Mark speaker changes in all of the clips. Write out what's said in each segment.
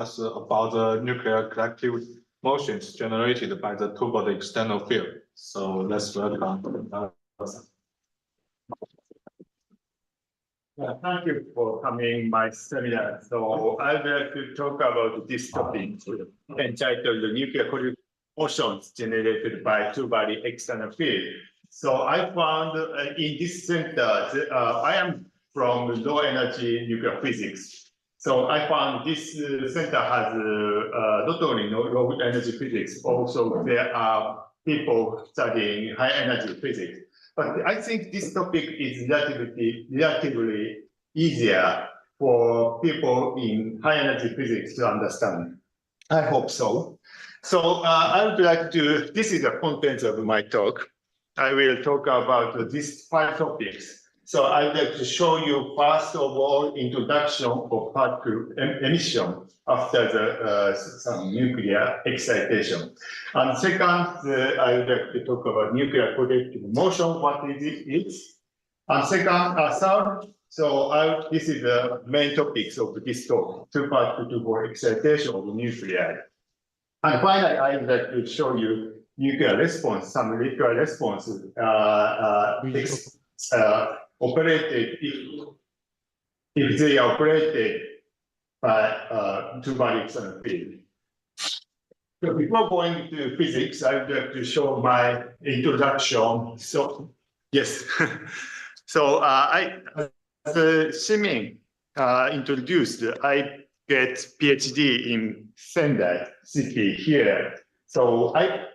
Speaker 1: about the nuclear collective motions generated by the two-body external field. So let's welcome.
Speaker 2: Thank you for coming to my seminar. So I'd like to talk about this topic entitled the nuclear collective motions generated by two-body external field. So I found in this center, I am from low energy nuclear physics. So I found this center has not only low energy physics, also there are people studying high energy physics. But I think this topic is relatively easier for people in high energy physics to understand. I hope so. So I would like to, this is the content of my talk. I will talk about these 5 topics. So I would like to show you first of all introduction of particle emission after the some nuclear excitation. And second, I would like to talk about nuclear collective motion, what is it? And third, so this is the main topics of this talk, two-part two-ball excitation of nuclei. And finally, I would like to show you nuclear response, some nuclear responses operated if they are operated by two-body external field. So before going to physics, I would like to show my introduction. So yes, so as Shimin introduced, I get PhD in Sendai city here. So I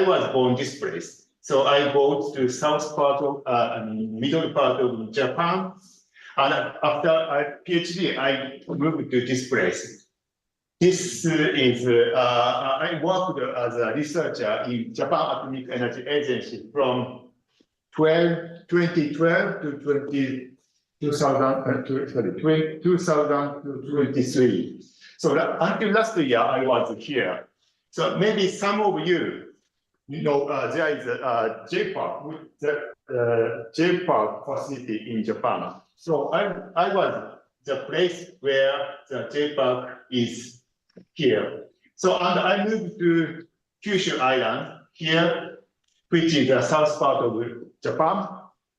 Speaker 2: was born this place. So I go to south part of, middle part of Japan. And after I PhD, I moved to this place. This is, I worked as a researcher in Japan Atomic Energy Agency from 2012 to 2023. So until last year, I was here. So maybe some of you know there is a JPAC, the JPAC facility in Japan. So I was the place where the JPAC is here. So and I moved to Kyushu Island here, which is the south part of Japan.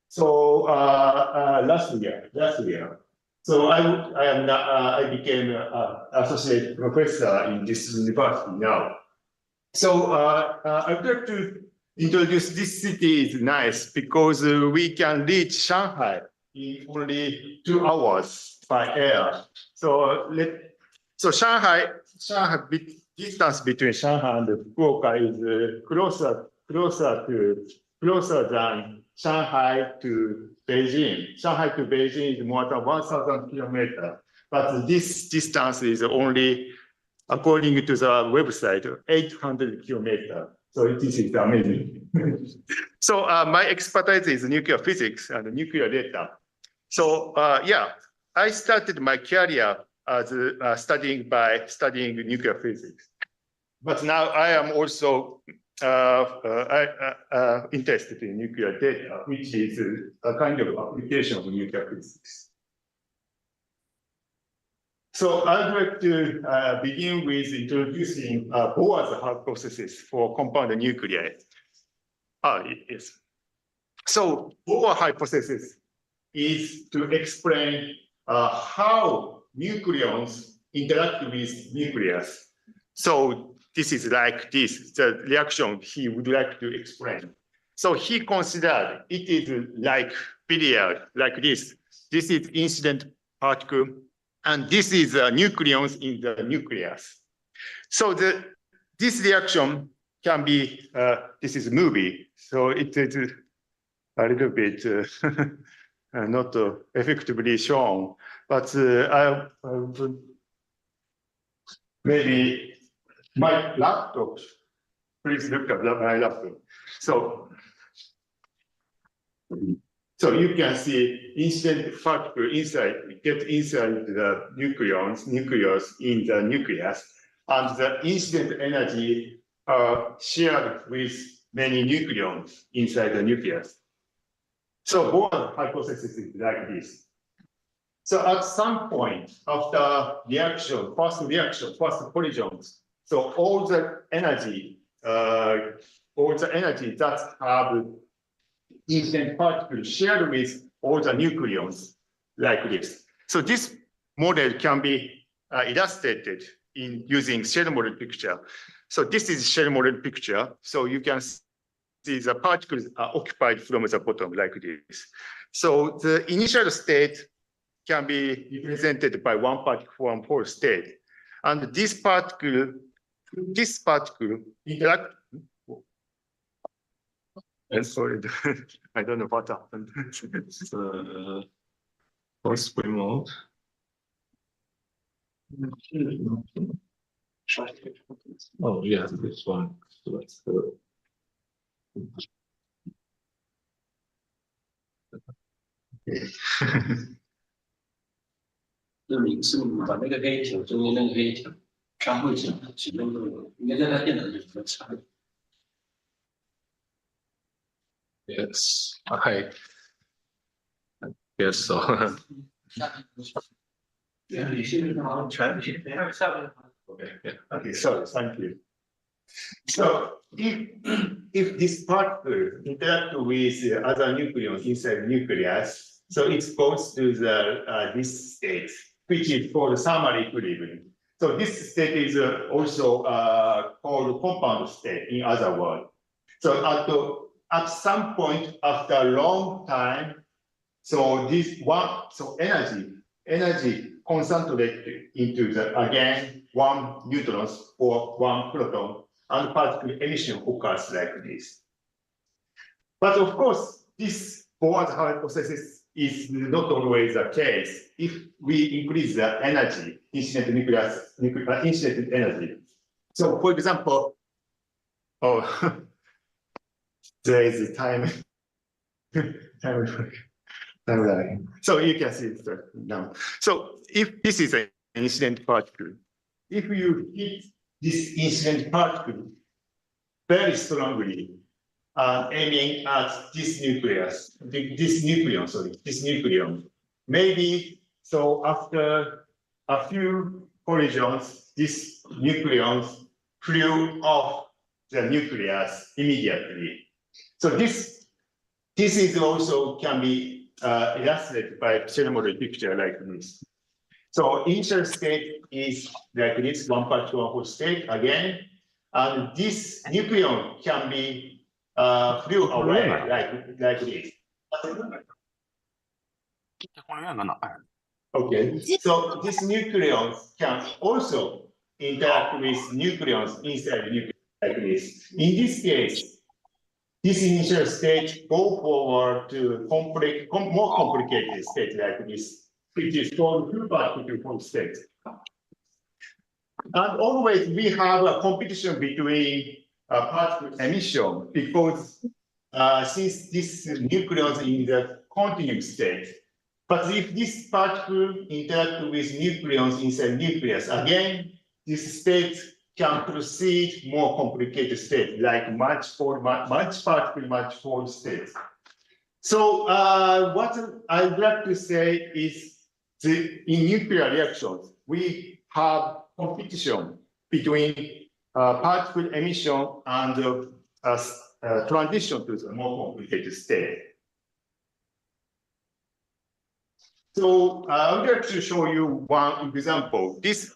Speaker 2: So last year. So I became an associate professor in this university now. So I would like to introduce this city is nice because we can reach Shanghai in only 2 hours by air. So Shanghai distance between Shanghai and Fukuoka is closer than Shanghai to Beijing. Shanghai to Beijing is more than 1,000 kilometers, but this distance is only, according to the website, 800 kilometers. So this is amazing. So my expertise is nuclear physics and nuclear data. So I started my career as studying nuclear physics. But now I am also interested in nuclear data, which is a kind of application of nuclear physics. So I'd like to begin with introducing Bohr's hypothesis for compound nuclei. Yes. So Bohr hypothesis is to explain how nucleons interact with nucleus. So this is like this, the reaction he would like to explain. So he considered it is like billiard, like this. This is incident particle, and this is nucleons in the nucleus. So this reaction can be, this is movie, so it is a little bit not effectively shown, but maybe my laptop, please look at my laptop. So you can see incident particle get inside the nucleus in the nucleus, and the incident energy are shared with many nucleons inside the nucleus. So Bohr's hypothesis is like this. So at some point after reaction, first collisions, so all the energy that have incident particles shared with all the nucleons like this. So this model can be illustrated in using shell model picture. So this is shell model picture. So you can see the particles are occupied from the bottom like this. So the initial state can be represented by one particle from whole state. And this particle interact. Sorry, I don't know what happened.
Speaker 1: Post remote. Oh, yes, this one. So let's do it.
Speaker 3: 那你是把那个黑条中间那个黑条插会起来，启动这个，应该在他电脑里面插。
Speaker 1: Yes, I guess so.
Speaker 3: 你现在好像全屏，还有下面。
Speaker 1: Okay, yeah.
Speaker 2: Okay, sorry, thank you. So if this particle interact with other nucleons inside the nucleus, so it goes to the this state, which is called thermal equilibrium. So this state is also called compound state, in other words. So at some point after a long time, so energy concentrated into the again one neutrons or one proton, and particle emission occurs like this. But of course, this forward hypothesis is not always the case. If we increase the energy, incident energy. So for example, there is time line. So you can see it now. So if this is an incident particle, if you hit this incident particle very strongly, aiming at this nucleon, maybe so after a few collisions, this nucleons flew off the nucleus immediately. So this is also can be illustrated by shell model picture like this. So initial state is like this, one particle, one whole state again, and this nucleon can be flew away like this. Okay, so these nucleons can also interact with nucleons inside the nucleus like this. In this case, this initial state go forward to more complicated state like this, which is called two-particle state. And always we have a competition between particle emission because since this nucleus in the continuous state. But if this particle interact with nucleons inside nucleus, again, this state can proceed more complicated state, like much particle, much whole state. So what I'd like to say is in nuclear reactions, we have competition between particle emission and transition to the more complicated state. So I would like to show you one example. This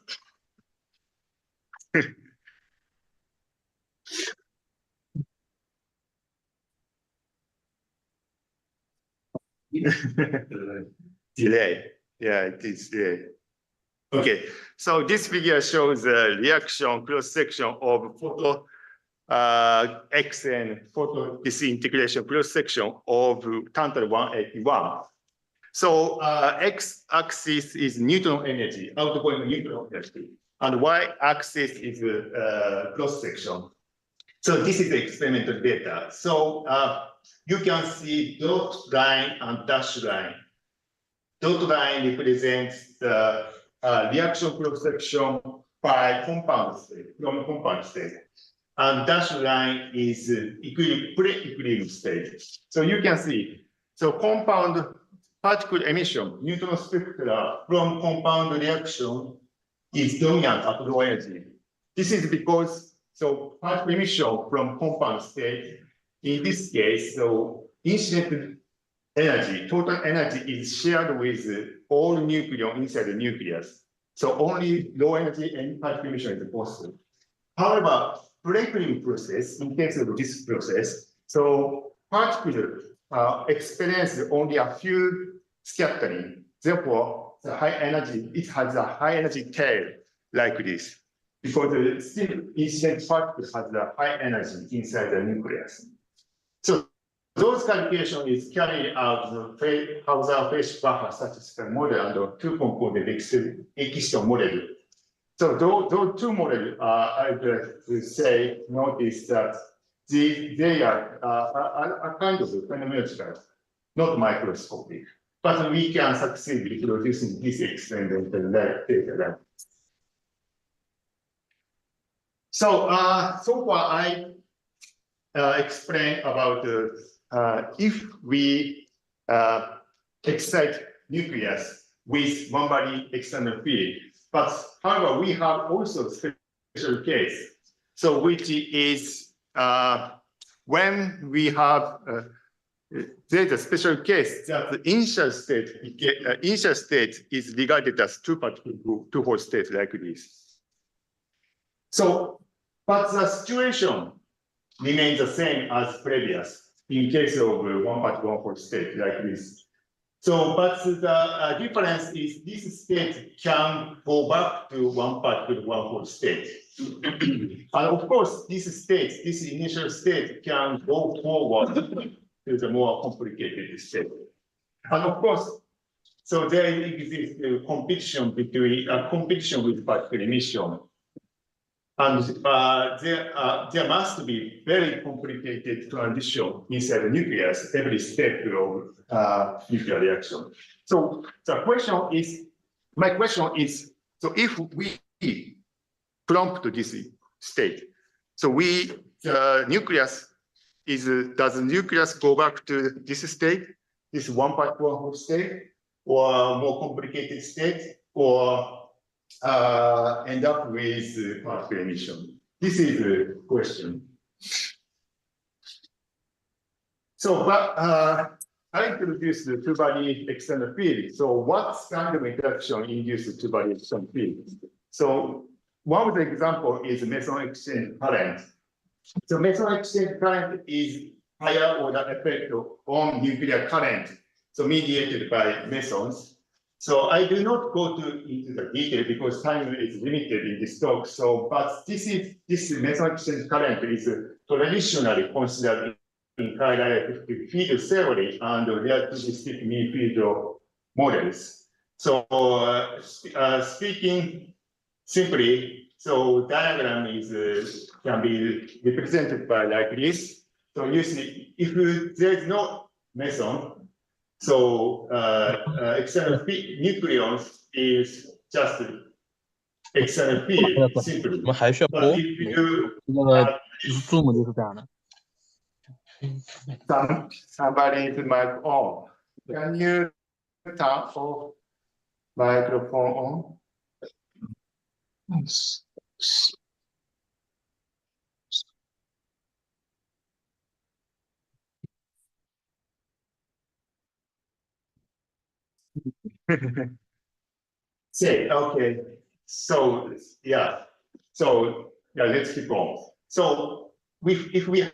Speaker 2: delay. Yeah, it is delay. Okay, so this figure shows the reaction cross-section of photo X and photo disintegration cross-section of tantalum 181. So x-axis is neutron energy, outgoing neutron energy, and y-axis is cross-section. So this is the experimental data. So you can see dot line and dash line. Dot line represents the reaction cross-section by compound state, from compound state. And dash line is pre-equilibrium state. So you can see, so compound particle emission, neutron spectra from compound reaction is dominant at low energy. This is because particle emission from compound state, in this case, incident energy, total energy is shared with all nucleon inside the nucleus. So only low energy and particle emission is possible. However, flaring process, in case of this process, particles experience only a few scattering. Therefore, the high energy, it has a high energy tail like this, because the still incident particle has a high energy inside the nucleus. So those calculations is carried out the Hauser-Fleisch-Bacher statistical model and the two-component excitation model. So those two models, I would say, notice that they are a kind of phenomenological, not microscopic. But we can succeed in producing this experimental data. So far I explained about if we excite nucleus with one body external field, but however we have also special case. So which is when we have there's a special case that the initial state is regarded as two-hole state like this. So, but the situation remains the same as previous in case of one-hole state like this. So, but the difference is this state can go back to one-hole state. And of course, this initial state can go forward to the more complicated state. And of course, so there exists a competition with particle emission. And there must be very complicated transition inside the nucleus every step of nuclear reaction. So my question is, so if we prompt this state, so does the nucleus go back to this state, this one-hole state, or more complicated state, or end up with particle emission? This is the question. So, but I introduced the two-body external field. So, what kind of interaction induces the two-body external field? So, one of the examples is meson-exchange current. So, meson-exchange current is higher order effect on nuclear current, so mediated by mesons. So I do not go into the detail because time is limited in this talk. So, but this meson-exchange current is traditionally considered in high-effective field theory and relativistic mean field models. So, speaking simply, so diagram is can be represented by like this. So usually, if there is no meson, so external nucleons is just external field simply.
Speaker 4: 我们还需要播
Speaker 2: But if you do
Speaker 4: 那个 Zoom 就是这样的。
Speaker 2: somebody to mic on. Can you turn off microphone on? Say, okay. So yeah. So yeah, let's keep on. So if we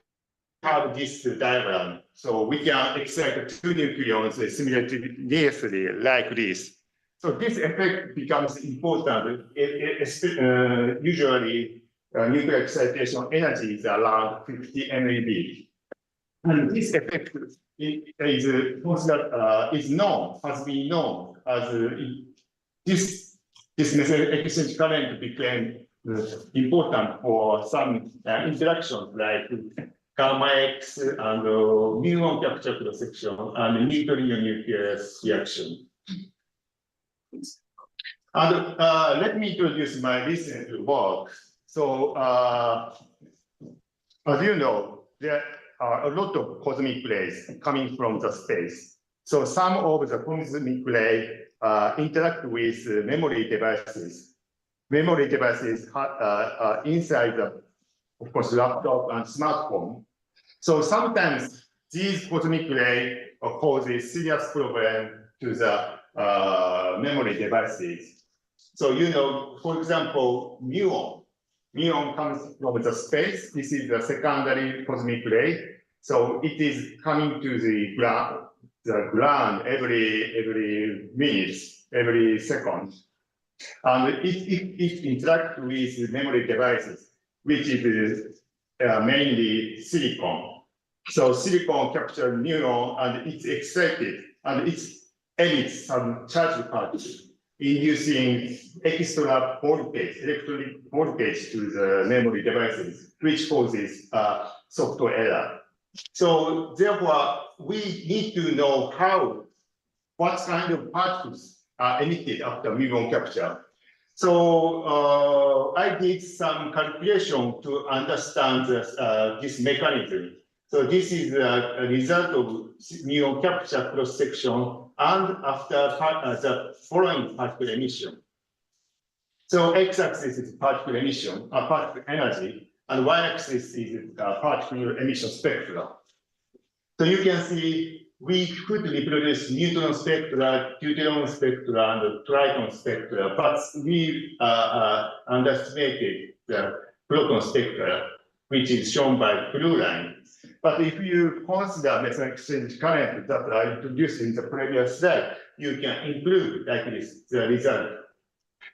Speaker 2: have this diagram, so we can excite two nucleons simultaneously like this. So this effect becomes important. Usually, nuclear excitation energy is around 50 MeV. And this effect has been known as this meson-exchange current became important for some interactions like gamma X and muon capture cross section and neutrino nucleus reaction. And let me introduce my recent work. So, as you know, there are a lot of cosmic rays coming from the space. So some of the quantum nuclei interact with memory devices. Memory devices inside the, of course, laptop and smartphone. So sometimes these quantum nuclei causes serious problem to the memory devices. So, for example, muon. Muon comes from the space. This is the secondary cosmic ray. So it is coming to the ground every minute, every second. And it interacts with memory devices, which is mainly silicon. So silicon captures muon and it's excited and it emits some charged particles, inducing extra voltage, electronic voltage to the memory devices, which causes software error. So therefore, we need to know what kind of particles are emitted after muon capture. So I did some calculation to understand this mechanism. So this is a result of muon capture cross-section and after the following particle emission. So x-axis is particle emission, particle energy, and y-axis is particle emission spectra. So you can see we could reproduce neutron spectra, deuteron spectra, and triton spectra, but we underestimated the proton spectra, which is shown by blue line. But if you consider meson-exchange current that I introduced in the previous slide, you can improve like this the result.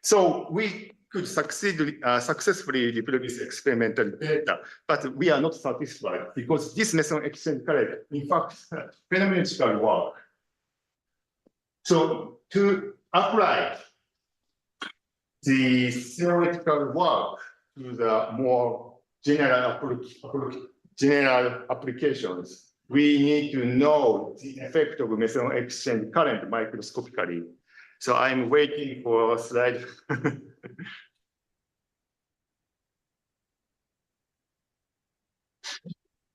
Speaker 2: So we could successfully reproduce experimental data, but we are not satisfied because this meson-exchange current, in fact, phenomenological work. So to apply the theoretical work to the more general applications, we need to know the effect of meson-exchange current microscopically. So I'm waiting for a slide.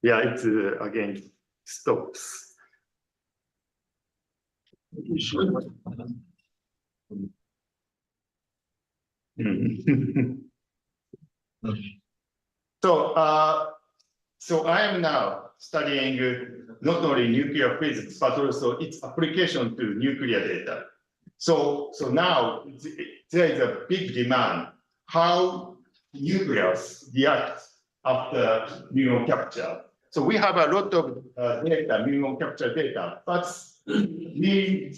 Speaker 2: Yeah, it's again stops. So I am now studying not only nuclear physics, but also its application to nuclear data. So now there is a big demand how nucleus reacts after muon capture. So we have a lot of data, muon capture data, but we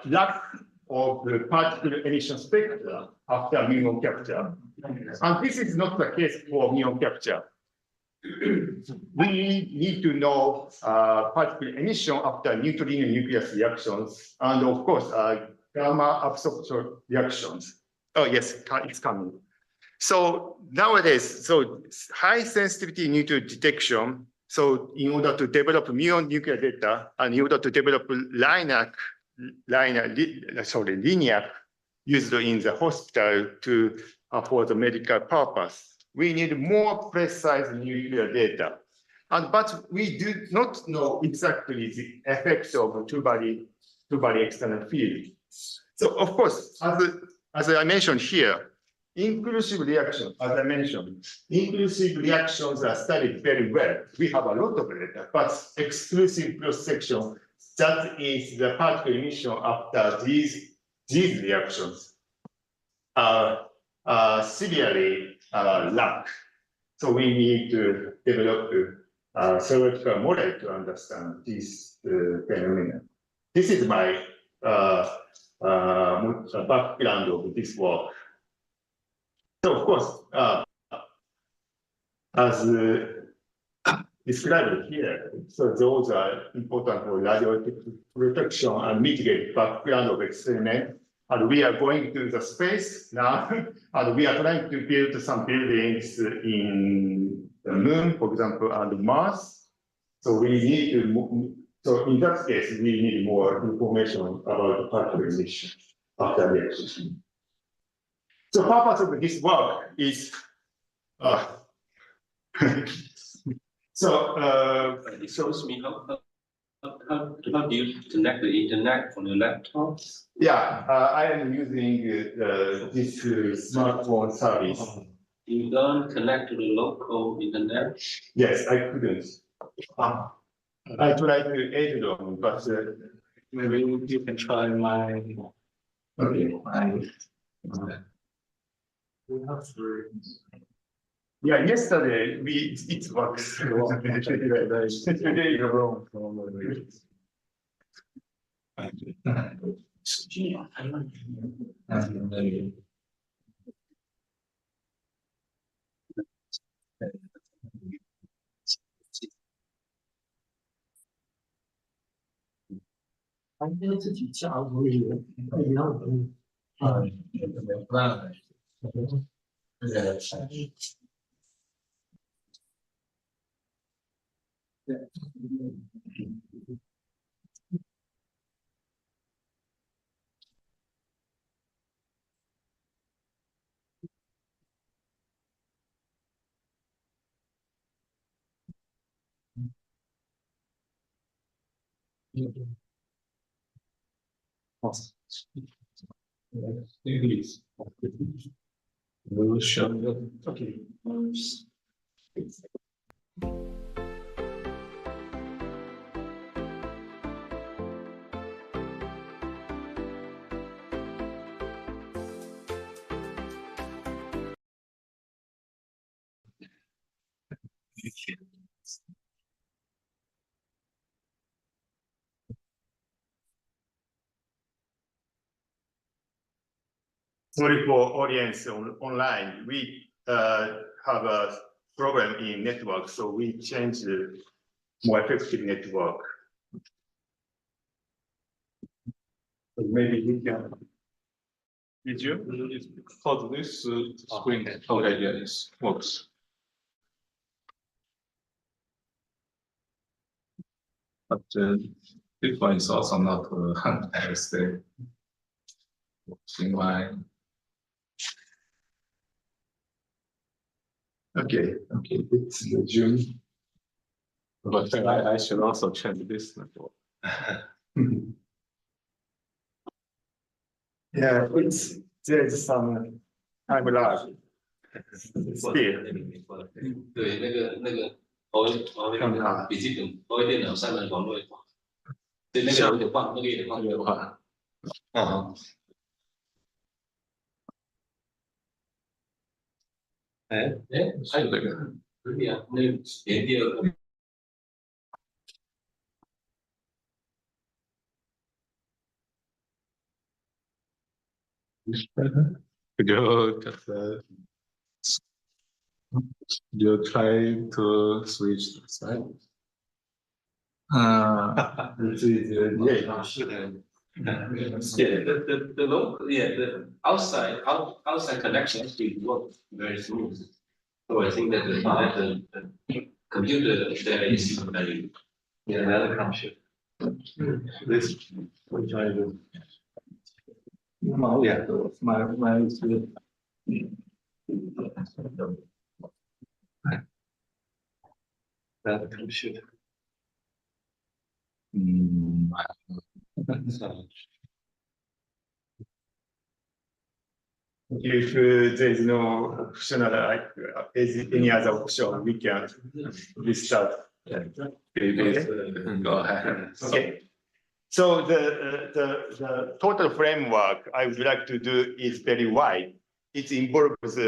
Speaker 2: lack of the particle emission spectra after muon capture. And this is not the case for muon capture. We need to know particle emission after neutrino nucleus reactions, and of course, gamma absorption reactions. Oh yes, it's coming. So nowadays, high sensitivity neutron detection. So in order to develop muon nuclear data, and in order to develop linear used in the hospital for the medical purpose, we need more precise nuclear data. But we do not know exactly the effects of two-body external field. So of course, as I mentioned here, inclusive reactions, as I mentioned, inclusive reactions are studied very well. We have a lot of data, but exclusive cross-section, that is the particle emission after these reactions are severely lack. So we need to develop a theoretical model to understand this phenomena. This is my background of this work. So of course, as described here, so those are important for radioactive protection and mitigate background of experiment. And we are going to the space now, and we are trying to build some buildings in the moon, for example, and Mars. So we need to, so in that case, we need more information about the particle emission after reaction. So purpose of this work is,
Speaker 3: It shows me how How do you connect the internet on your laptop?
Speaker 2: Yeah, I am using this smartphone service.
Speaker 3: You don't connect to the local internet?
Speaker 2: Yes, I couldn't. I tried to aid them, but
Speaker 1: Maybe you can try my.
Speaker 2: okay.
Speaker 1: We have three.
Speaker 2: Yeah, yesterday it works. Today you're wrong.
Speaker 1: We'll show you.
Speaker 2: Okay. Sorry for audience online. We have a problem in network, so we change the more effective network. So maybe we can. Did you?
Speaker 1: For this screen, okay, yeah, it works. But this one is also not as the why.
Speaker 2: Okay.
Speaker 1: Okay, it's the June. But I should also change this network.
Speaker 2: Yeah, there's some time lag. Still.
Speaker 3: 对，那个笔记本华为电脑上面网络，对，那个有点晃，那个有点晃，有点晃。啊。还有那个，对呀，那连第二个。
Speaker 1: You try to switch the side.
Speaker 3: Yeah, the local, the outside connection actually works very smooth. So I think that the computer there is very another computer.
Speaker 1: This we try to. Yeah, my that computer.
Speaker 2: If there is no optional, any other option, we can restart.
Speaker 1: Go ahead.
Speaker 2: Okay. So the total framework I would like to do is very wide. It involves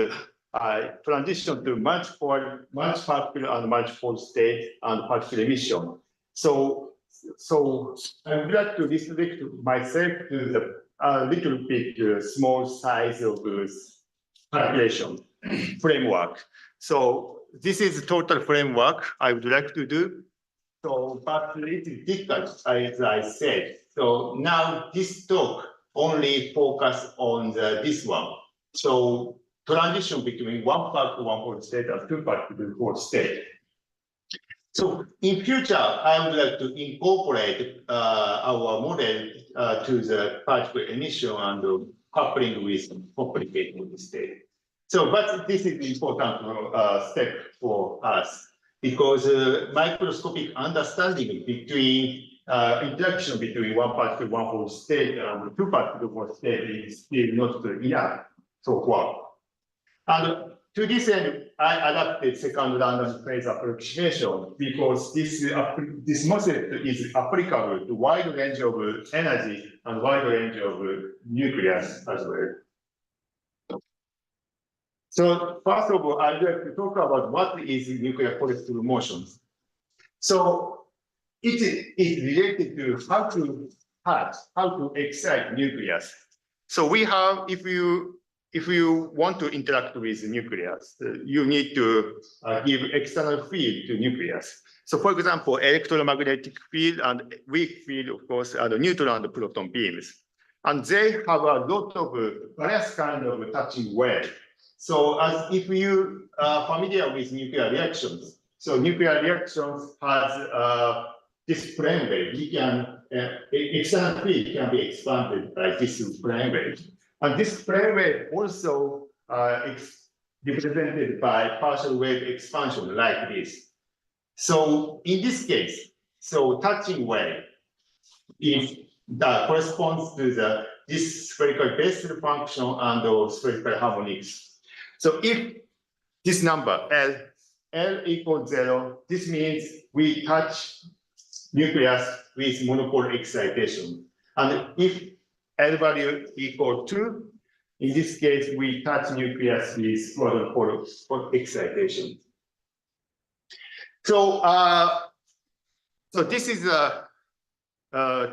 Speaker 2: transition to much particle and multiple state and particle emission. So I would like to restrict myself to the little bit small size of calculation framework. So this is the total framework I would like to do. So, but it's difficult, as I said. So now this talk only focus on this one. So transition between one particle, one whole state, and two particle, whole state. So in future, I would like to incorporate our model to the particle emission and coupling with complicated state. So, but this is important step for us, because microscopic understanding between interaction between one particle, one whole state, and two particle, one state is still not enough so far. And to this end, I adapted second random phase approximation because this method is applicable to wide range of energy and wide range of nucleus as well. So first of all, I'd like to talk about what is nuclear collective motion. So it is related to how to excite nucleus. So we have, if you want to interact with the nucleus, you need to give external field to nucleus. So for example, electromagnetic field and weak field, of course, are the neutron and proton beams. And they have a lot of various kind of touching wave. So as if you are familiar with nuclear reactions, so nuclear reactions has this plane wave. You can, external field can be expanded by this plane wave. And this plane wave also is represented by partial wave expansion like this. So in this case, so touching wave is that corresponds to this spherical Bessel function and spherical harmonics. So if this number L equals 0, this means we touch nucleus with monopole excitation. And if L value equal 2, in this case, we touch nucleus with quadrupole excitation. So, so this is a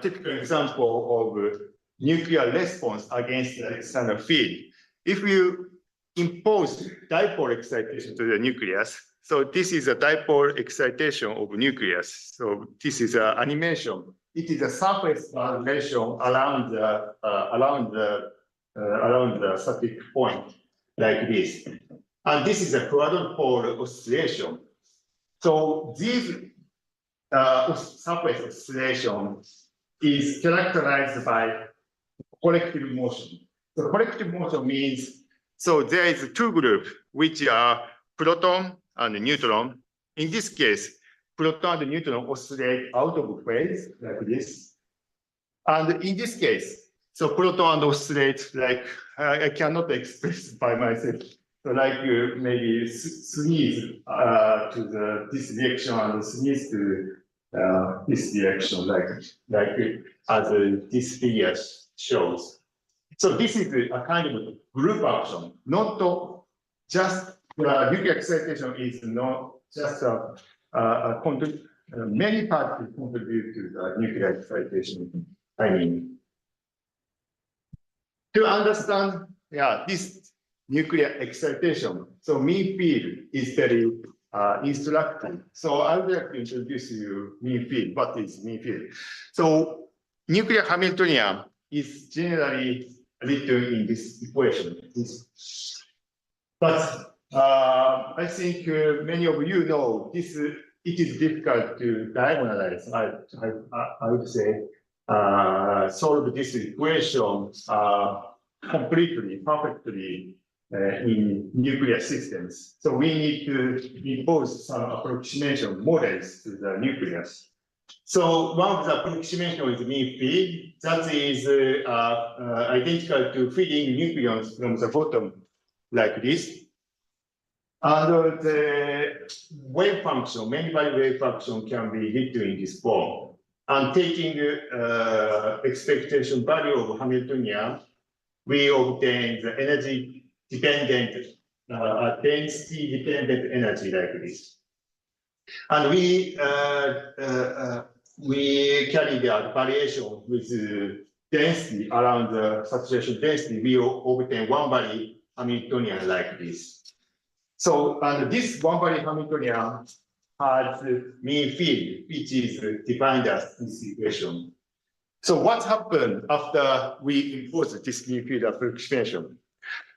Speaker 2: typical example of nuclear response against the external field. If you impose dipole excitation to the nucleus, so this is a dipole excitation of nucleus. So this is an animation. It is a surface animation around the static point like this. And this is a quadrupole oscillation. So this surface oscillation is characterized by collective motion. So collective motion means, so there is two groups, which are proton and neutron. In this case, proton and neutron oscillate out of phase like this. And in this case, so proton oscillate like, I cannot express by myself. So like maybe sneeze to this direction and sneeze to this direction, like as this figure shows. So this is a kind of group action, not just nuclear excitation is not just many parts contribute to the nuclear excitation. I mean, to understand, this nuclear excitation, so mean field is very instructive. So I would like to introduce you mean field. What is mean field? So nuclear Hamiltonian is generally written in this equation. But I think many of you know this. It is difficult to diagonalize. I would say solve this equation completely, perfectly in nuclear systems. So we need to impose some approximation models to the nucleus. So one of the approximation is mean field. That is identical to feeding nucleons from the bottom like this. And the wave function, many body wave function can be written in this form. And taking expectation value of Hamiltonian, we obtain the energy dependent, density dependent energy like this. And we carry the variation with density around the saturation density. We obtain one body Hamiltonian like this. So, and this one body Hamiltonian has mean field, which is defined as this equation. So what happened after we impose this mean field approximation?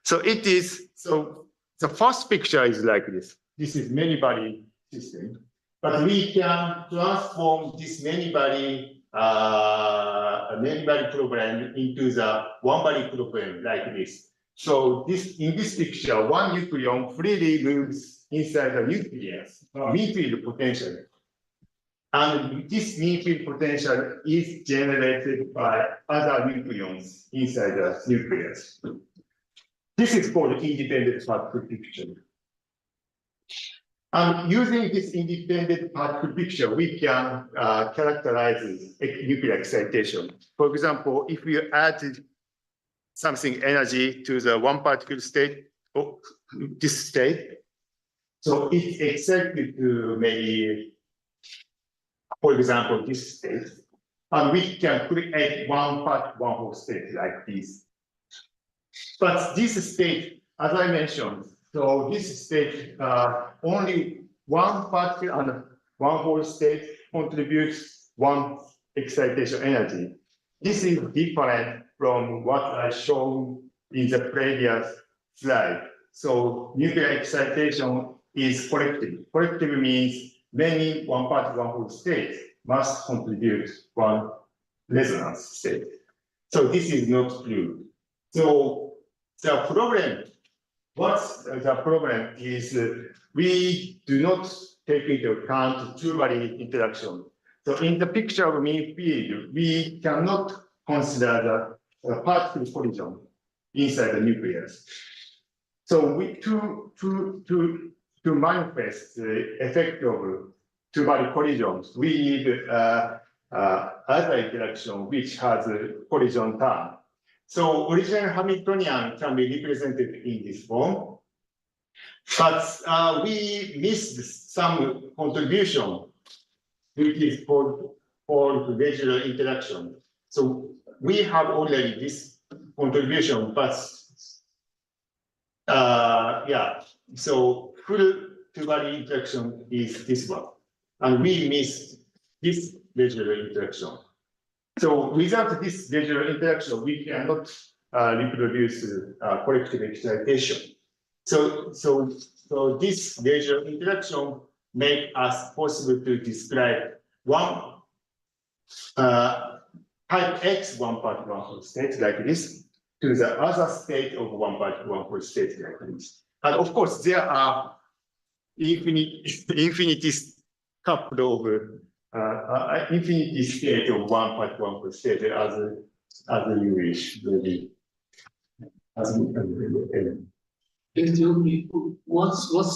Speaker 2: So it is, so the first picture is like this. This is many body system, but we can transform this many body problem into the one body problem like this. So this, in this picture, one nucleon freely moves inside the nucleus, mean field potential. And this mean field potential is generated by other nucleons inside the nucleus. This is called independent particle picture. And using this independent particle picture, we can characterize nuclear excitation. For example, if we add something energy to the one particle state, this state, so it's excited to maybe, for example, this state, and we can create one part, one whole state like this. But this state, as I mentioned, so this state, only one particle and one whole state contributes one excitation energy. This is different from what I showed in the previous slide. So nuclear excitation is collective. Collective means many one particle, one whole state must contribute one resonance state. So this is not true. So the problem, what's the problem is we do not take into account two-body interaction. So in the picture of mean field, we cannot consider the particle collision inside the nucleus. So we to manifest the effect of two-body collisions, we need other interaction which has a collision term. So original Hamiltonian can be represented in this form, but we missed some contribution, which is called regular interaction. So we have already this contribution, but yeah, so full two-body interaction is this one, and we missed this regular interaction. So without this regular interaction, we cannot reproduce collective excitation. So this regular interaction make us possible to describe one type X one part one whole state like this to the other state of one part one whole state like this. And of course, there are infinity couple of infinity state of one part one whole state as you wish, maybe.
Speaker 5: What's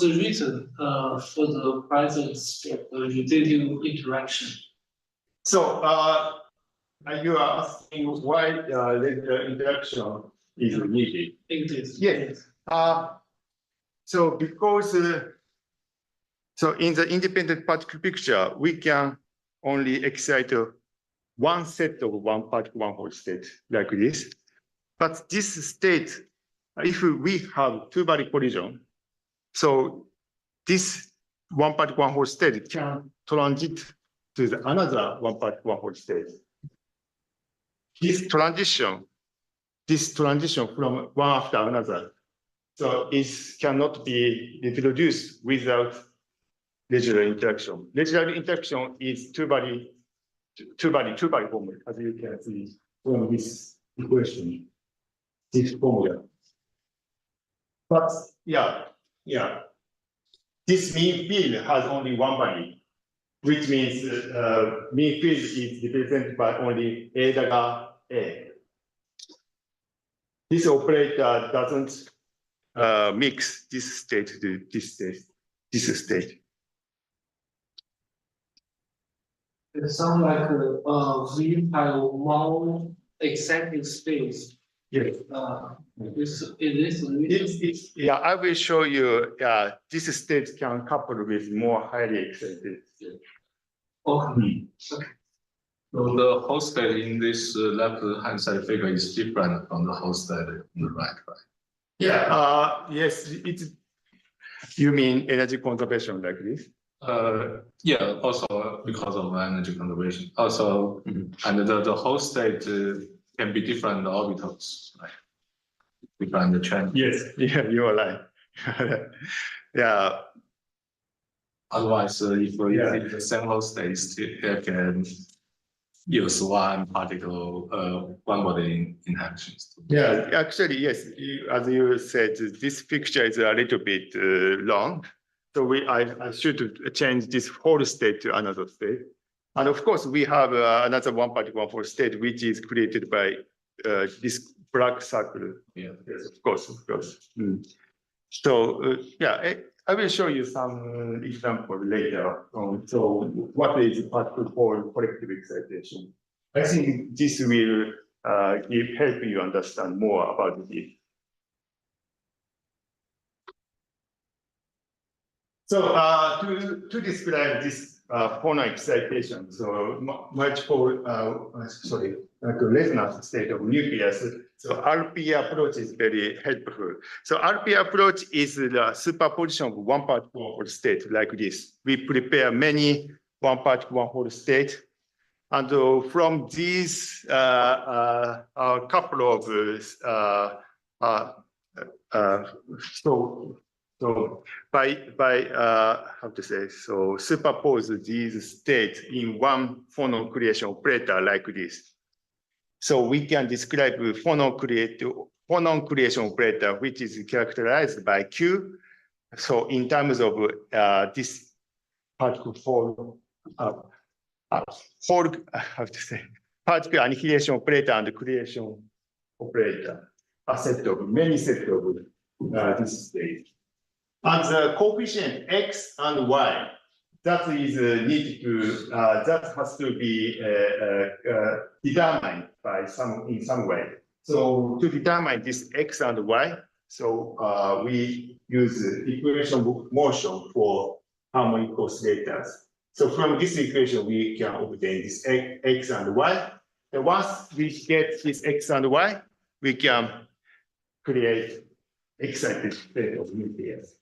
Speaker 5: the reason for the presence of the radiative interaction?
Speaker 2: So you are asking why the interaction is needed? Yes. So because so in the independent particle picture, we can only excite one set of one particle one whole state like this. But this state, if we have two-body collision, so this one particle one whole state can transit to the another one particle one whole state. This transition from one after another, so it cannot be reproduced without regular interaction. Regular interaction is two-body formula, as you can see from this equation, this formula. But yeah, this mean field has only one body, which means mean field is represented by only A dagger A. This operator doesn't mix this state to this state.
Speaker 5: It sounds like we have more exacting space.
Speaker 2: Yes.
Speaker 5: Yeah,
Speaker 2: I will show you. This state can couple with more highly excited state.
Speaker 5: Okay.
Speaker 1: So the whole state in this left-hand side figure is different from the whole state on the right, right?
Speaker 2: Yeah. Yes. You mean energy conservation like this?
Speaker 1: Yeah. Also because of energy conservation. Also, and the whole state can be different orbitals, right? Different change.
Speaker 2: Yes. Yeah. You are right. Yeah.
Speaker 1: Otherwise, if the same whole state still can use one particle, one body interactions.
Speaker 2: Yeah, actually, yes. As you said, this picture is a little bit long. So I should change this whole state to another state. And of course, we have another one particle, one force state, which is created by this black circle.
Speaker 1: Yeah.
Speaker 2: Yes, of course, of course. So yeah, I will show you some example later. So what is particle for collective excitation? I think this will help you understand more about it. So to describe this phonon excitation, so multiple resonance state of nucleus. So RP approach is very helpful. So RP approach is the superposition of one particle, one whole state like this. We prepare many one particle, one whole state. And from these couple of so by how to say, so superpose these states in one phonon creation operator like this. So we can describe phonon creation operator, which is characterized by Q. So in terms of this particle how to say, particle annihilation operator and creation operator, many sets of this state. And the coefficient X and Y, that is needed to, that has to be determined by in some way. So to determine this X and Y, so we use equation motion for harmonic oscillators. So from this equation, we can obtain this X and Y. And once we get this X and Y, we can create excited state of nucleus.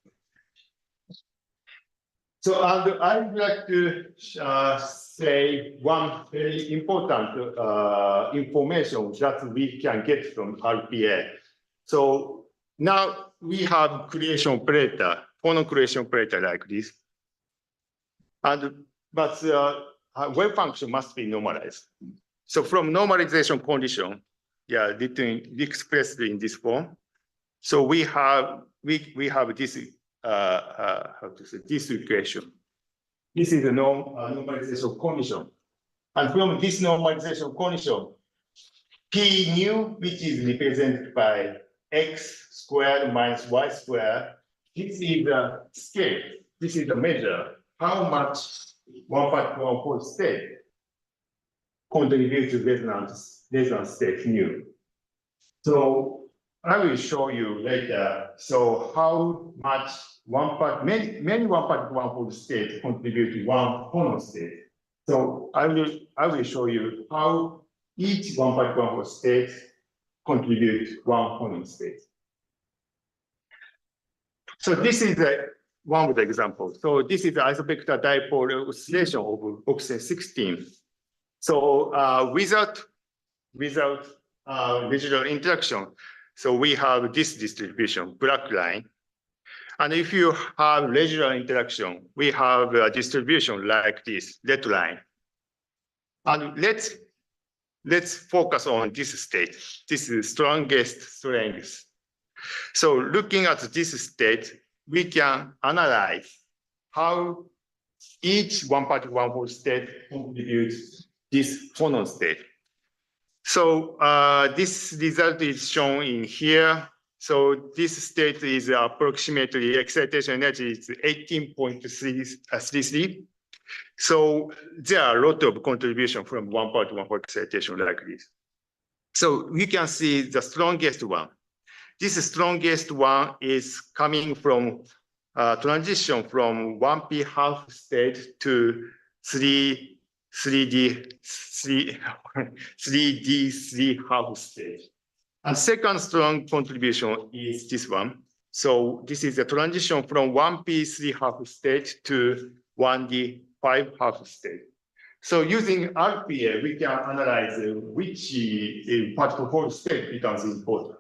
Speaker 2: So I would like to say one very important information that we can get from RPA. So now we have creation operator, phonon creation operator like this. But wave function must be normalized. So from normalization condition, yeah, expressed in this form. So we have this how to say, this equation. This is a normalization condition. And from this normalization condition, P nu, which is represented by x squared minus y squared, this is the scale. This is the measure. How much one particle, one whole state contributes to resonance state nu. So I will show you later. So how much many one particle, one whole state contribute to one phonon state. So I will show you how each one particle, one whole state contribute one phonon state. So this is one of the examples. So this is the isovector dipole oscillation of oxygen 16. So without residual interaction, so we have this distribution, black line. And if you have residual interaction, we have a distribution like this, red line. And let's focus on this state. This is strongest strength. So looking at this state, we can analyze how each one particle, one whole state contributes this phonon state. So this result is shown in here. So this state is approximately excitation energy is 18.33. So there are a lot of contribution from one part, one whole excitation like this. So we can see the strongest one. This strongest one is coming from transition from 1p half state to 3d 3 half state. And second strong contribution is this one. So this is a transition from 1p 3 half state to 1d 5 half state. So using RPA, we can analyze which particle whole state becomes important.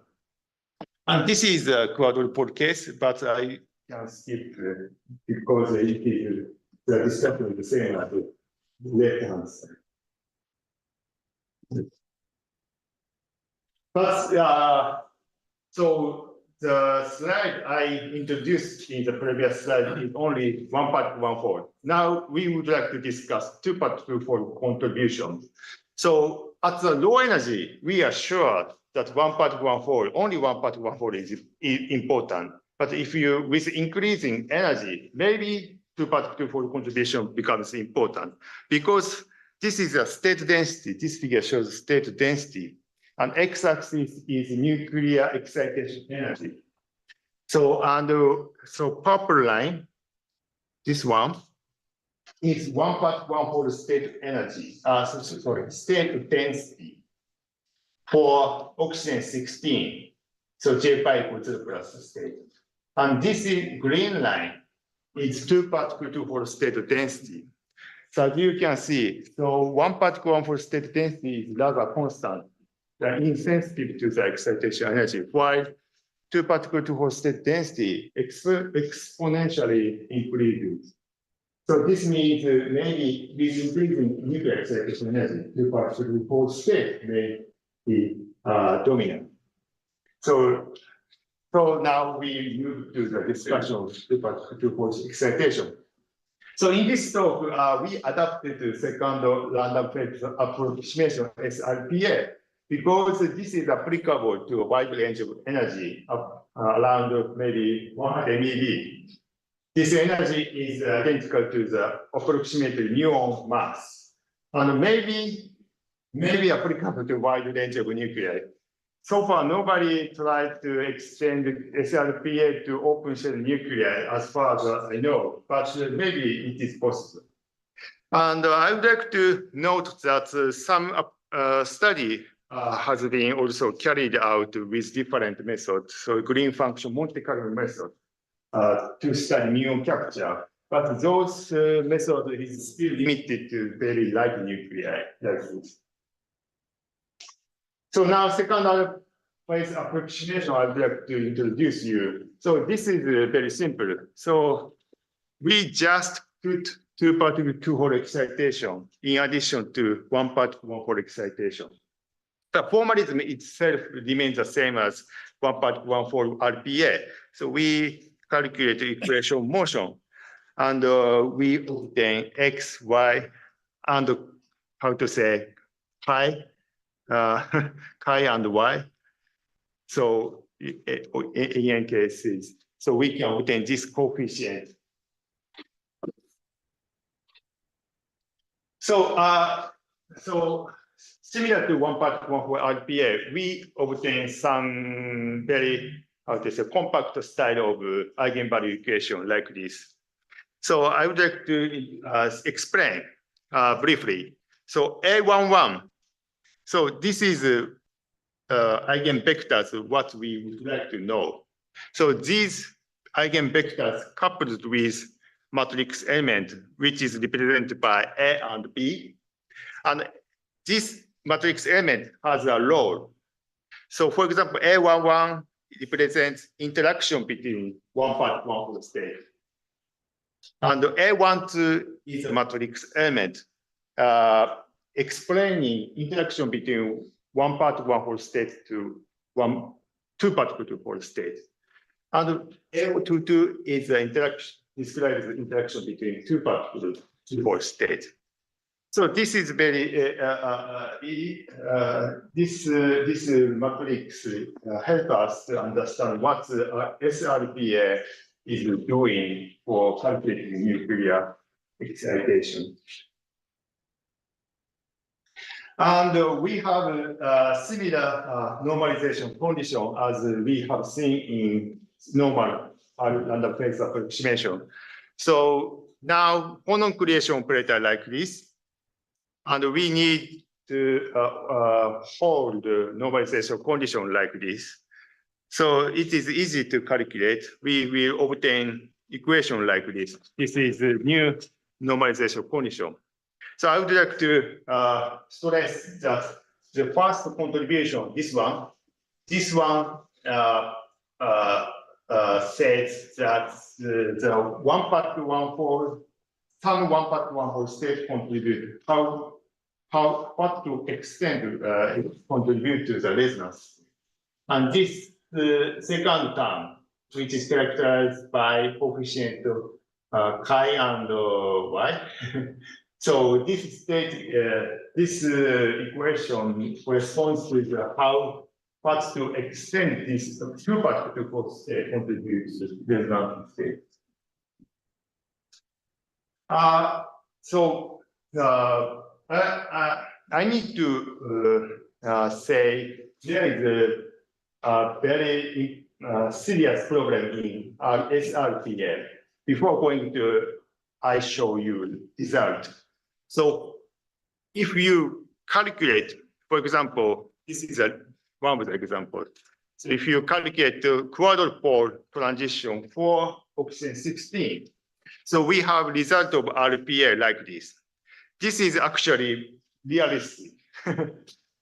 Speaker 2: And this is a quadrupole case, but I can skip because it is the discussion is the same as the left-hand side. But so the slide I introduced in the previous slide is only one particle, one fold. Now we would like to discuss two particle fold contribution. So at the low energy, we are sure that one particle, one fold, only one particle, one fold is important. But if you, with increasing energy, maybe two particle, two fold contribution becomes important because this is a state density. This figure shows state density. And x-axis is nuclear excitation energy. So, so purple line, this one, is one part, one whole state energy, state density for oxygen 16. So J pi equals 0 plus state. And this is green line is two particle, two whole state density. So as you can see, so one particle, one whole state density is rather constant. They are insensitive to the excitation energy, while two particle, two whole state density exponentially increases. So this means maybe with increasing nuclear excitation energy, two particle, two whole state may be dominant. So now we move to the discussion of two particle, two whole excitation. So in this talk, we adapted the second random phase approximation SRPA. Because this is applicable to a wide range of energy around maybe 100 MeV. This energy is identical to the approximately muon mass. And maybe applicable to a wide range of nuclei. So far, nobody tried to extend SRPA to open shell nuclei as far as I know, but maybe it is possible. And I would like to note that some study has been also carried out with different methods. So green function Monte Carlo method to study muon capture. But those methods is still limited to very light nuclei like this. So now second phase approximation I would like to introduce you. So this is very simple. So we just put two particle, two hole excitation in addition to one particle, one hole excitation. The formalism itself remains the same as one particle, one hole RPA. So we calculate the equation of motion and we obtain X, Y, and how to say chi and Y. So in any cases, so we can obtain this coefficient. So similar to one particle, one whole RPA, we obtain some very, how to say, compact style of eigenvalue equation like this. So I would like to explain briefly. So A11, so this is eigenvectors, what we would like to know. So these eigenvectors coupled with matrix element, which is represented by A and B. And this matrix element has a role. So for example, A11 represents interaction between one part, one whole state. And A12 is a matrix element explaining interaction between one part, one whole state to two particle, two whole state. And A22 is the interaction, describes the interaction between two particle, two whole state. So this is very, this matrix helps us to understand what SRPA is doing for calculating nuclear excitation. And we have a similar normalization condition as we have seen in normal random phase approximation. So now phonon creation operator like this, and we need to hold the normalization condition like this. So it is easy to calculate. We will obtain equation like this. This is the new normalization condition. So I would like to stress that the first contribution, this one says that the one part, one whole, some one part, one whole state contribute. What to extend contribute to the resonance. And this the second term, which is characterized by coefficient chi and y. So this state, this equation corresponds with what to extend this two-particle force state contributes to the resonant state. So I need to say there is a very serious problem in SRPA. Before going to, I show you result. So if you calculate, for example, this is one of the examples. So if you calculate the quadrupole transition for option 16, so we have result of RPA like this. This is actually realistic.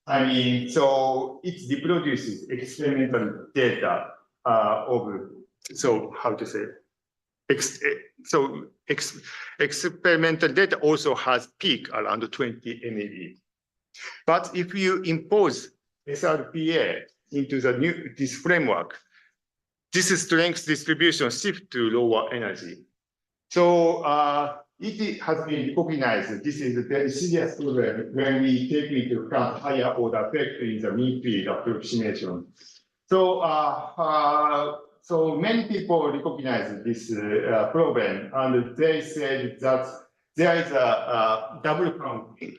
Speaker 2: I mean, so it reproduces experimental data of, so how to say, experimental data also has peak around 20 MeV. But if you impose SRPA into this framework, this strength distribution shift to lower energy. So it has been recognized. This is a very serious problem when we take into account higher order effect in the mean field approximation. So so many people recognize this problem, and they said that there is a double counting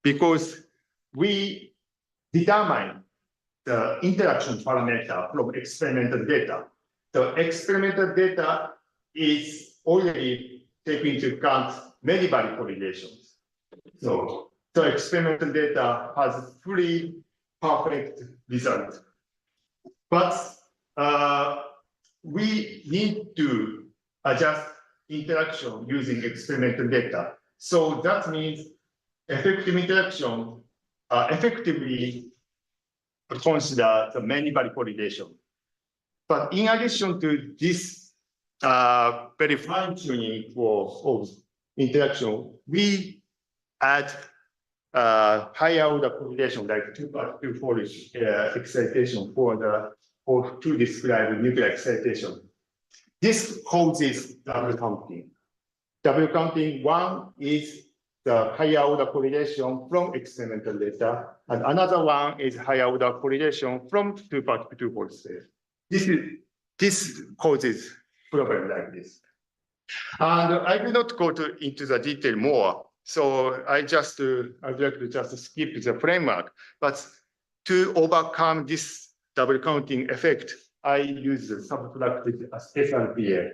Speaker 2: because we determine the interaction parameter from experimental data. The experimental data is already taking into account many body correlations. So experimental data has fully perfect result. But we need to adjust interaction using experimental data. So that means effective interaction effectively consider the many body correlation. But in addition to this very fine tuning of interaction, we add higher order correlation like two-fold excitation to describe nuclear excitation. This causes double counting. Double counting, one is the higher order correlation from experimental data, and another one is higher order correlation from two-fold state. This causes problem like this. And I will not go into the detail more. So I'd like to just skip the framework. But to overcome this double counting effect, I use the subtracted as SRPA.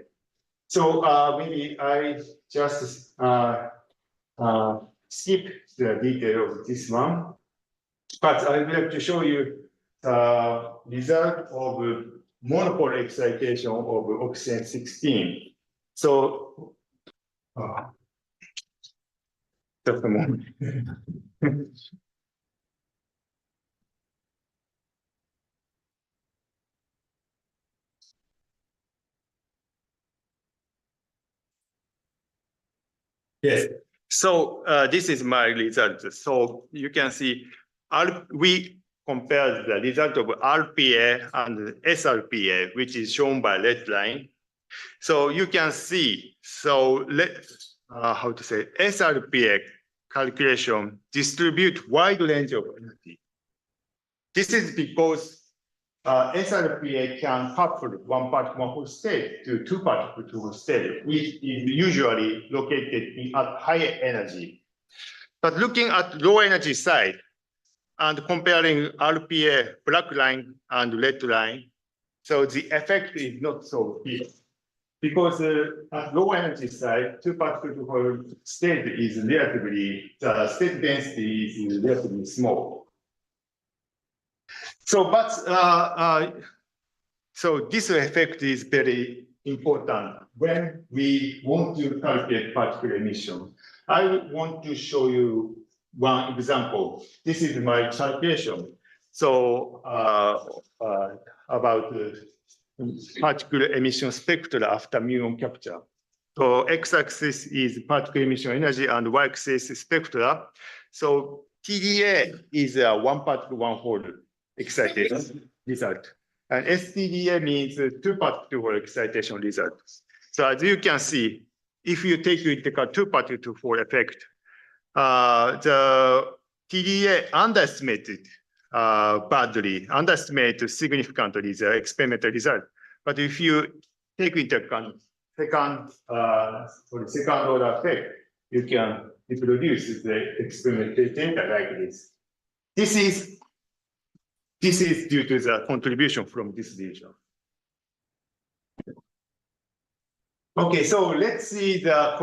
Speaker 2: So maybe I just skip the detail of this one. But I would like to show you the result of monopole excitation of oxygen 16. So, just a moment. Yes. So this is my result. So you can see we compare the result of RPA and SRPA, which is shown by red line. So you can see, so how to say, SRPA calculation distribute wide range of energy. This is because SRPA can couple one particle one state to two particle two state, which is usually located at higher energy. But looking at low energy side and comparing RPA black line and red line, so the effect is not so big. Because at low energy side, two particle two state is relatively, the state density is relatively small. So, but so this effect is very important when we want to calculate particle emission. I want to show you one example. This is my calculation. So about particle emission spectra after muon capture. So x-axis is particle emission energy and y-axis is spectra. So TDA is a one particle one hole excitation result. And STDA means two-part two-hole excitation result. So as you can see, if you take into account two-part two-hole effect, the TDA underestimated underestimated significantly the experimental result. But if you take into account second order effect, you can introduce the experimental data like this. This is due to the contribution from this region. Okay, so let's see the